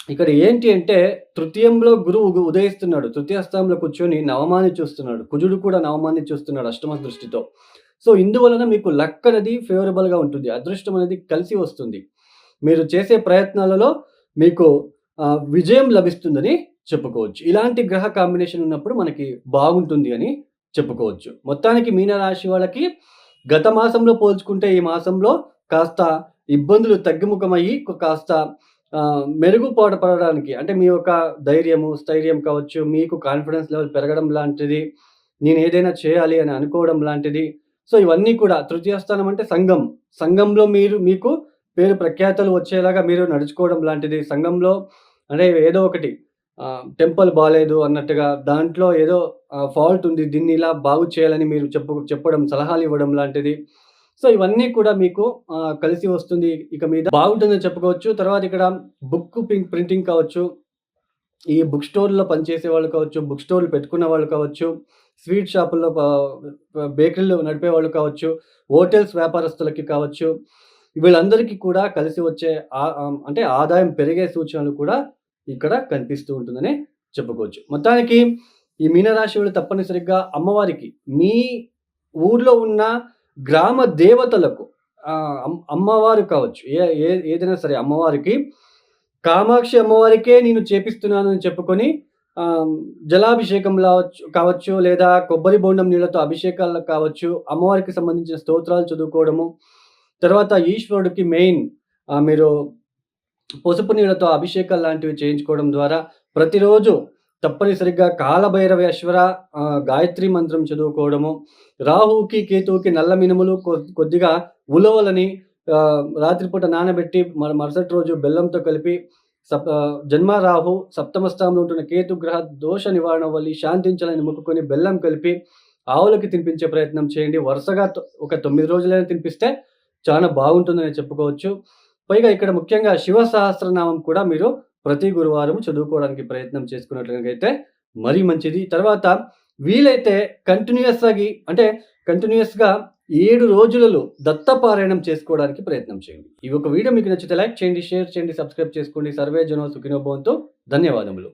ఇక్కడ ఏంటి అంటే తృతీయంలో గురువు ఉదయిస్తున్నాడు. తృతీయ స్థానంలో కూర్చొని నవమాన్ని చూస్తున్నాడు. కుజుడు కూడా నవమాన్ని చూస్తున్నాడు అష్టమ దృష్టితో. సో, ఇందువలన మీకు లక్ అనేది ఫేవరబుల్‌గా ఉంటుంది. అదృష్టం అనేది కలిసి వస్తుంది. మీరు చేసే ప్రయత్నాలలో మీకు విజయం లభిస్తుందని చెప్పుకోవచ్చు. ఇలాంటి గ్రహ కాంబినేషన్ ఉన్నప్పుడు మనకి బాగుంటుంది అని చెప్పుకోవచ్చు. మొత్తానికి మీనరాశి వాళ్ళకి గత మాసంలో పోల్చుకుంటే ఈ మాసంలో కాస్త ఇబ్బందులు తగ్గుముఖమయ్యి కాస్త మెరుగుపడడానికి అంటే మీ యొక్క ధైర్యము, స్థైర్యం కావచ్చు, మీకు కాన్ఫిడెన్స్ లెవెల్ పెరగడం లాంటిది, నేనేదైనా చేయాలి అని అనుకోవడం లాంటిది. సో, ఇవన్నీ కూడా తృతీయ స్థానం అంటే సంఘం. సంఘంలో మీకు పేరు ప్రఖ్యాతలు వచ్చేలాగా మీరు నడుచుకోవడం లాంటిది. సంఘంలో అంటే ఏదో ఒకటి టెంపల్ బాలేదు అన్నట్టుగా దాంట్లో ఏదో ఫాల్ట్ ఉంది. దీన్ని ఇలా బాగు చేయాలని మీరు చెప్పడం, సలహాలు ఇవ్వడం లాంటిది. సో, ఇవన్నీ కూడా మీకు కలిసి వస్తుంది. ఇక మీద బాగుంటుందని చెప్పుకోవచ్చు. తర్వాత ఇక్కడ బుక్ ప్రింటింగ్ కావచ్చు. ఈ బుక్ స్టోర్‌లో పనిచేసే వాళ్ళు కావచ్చు, బుక్ స్టోర్‌లు పెట్టుకున్న వాళ్ళు కావచ్చు, స్వీట్ షాపుల్లో బేకరీలు నడిపేవాళ్ళు కావచ్చు, హోటల్స్ వ్యాపారస్తులకి కావచ్చు, వీళ్ళందరికీ కూడా కలిసి వచ్చే అంటే ఆదాయం పెరిగే సూచనలు కూడా ఇక్కడ కనిపిస్తూ ఉంటుందని చెప్పుకోవచ్చు. మొత్తానికి ఈ మీనరాశి వాళ్ళు తప్పనిసరిగా అమ్మవారికి మీ ఊర్లో ఉన్న గ్రామ దేవతలకు అమ్మవారు కావచ్చు, ఏదైనా సరే అమ్మవారికి కామాక్షి అమ్మవారికే నేను చేపిస్తున్నాను అని చెప్పుకొని జలాభిషేకం కావచ్చు, లేదా కొబ్బరి బోండం నీళ్ళతో అభిషేకాలు కావచ్చు, అమ్మవారికి సంబంధించిన స్తోత్రాలు చదువుకోవడము, తర్వాత ఈశ్వరుడికి మెయిన్ మీరు పసుపు నీళ్ళతో అభిషేకాలు లాంటివి చేయించుకోవడం ద్వారా ప్రతిరోజు తప్పనిసరిగా కాలభైరవేశ్వర గాయత్రి మంత్రం చదువుకోవడము, రాహుకి, కేతువుకి నల్ల మినుములు కొద్దిగా ఉలవలని రాత్రిపూట నానబెట్టి మరుసటి రోజు బెల్లంతో కలిపి జన్మ రాహు సప్తమ స్థానంలో ఉంటున్న కేతు గ్రహ దోష నివారణ వల్ల శాంతించాలని మొక్కుకొని బెల్లం కలిపి ఆవులకి తినిపించే ప్రయత్నం చేయండి. వరుసగా ఒక 9 రోజులైనా తినిపిస్తే చాలా బాగుంటుందని చెప్పుకోవచ్చు. పైగా ఇక్కడ ముఖ్యంగా శివ సహస్రనామం కూడా మీరు ప్రతి గురువారం చదువుకోవడానికి ప్రయత్నం చేసుకున్నట్లయితే మరీ మంచిది. తర్వాత వీలైతే కంటిన్యూయస్‌గా 7 రోజులలో దత్తపారాయణం చేసుకోవడానికి ప్రయత్నం చేయండి. ఈ ఒక వీడియో మీకు నచ్చితే లైక్ చేయండి, షేర్ చేయండి, సబ్స్క్రైబ్ చేసుకోండి. సర్వే జనో సుఖినో భవంతు. ధన్యవాదములు.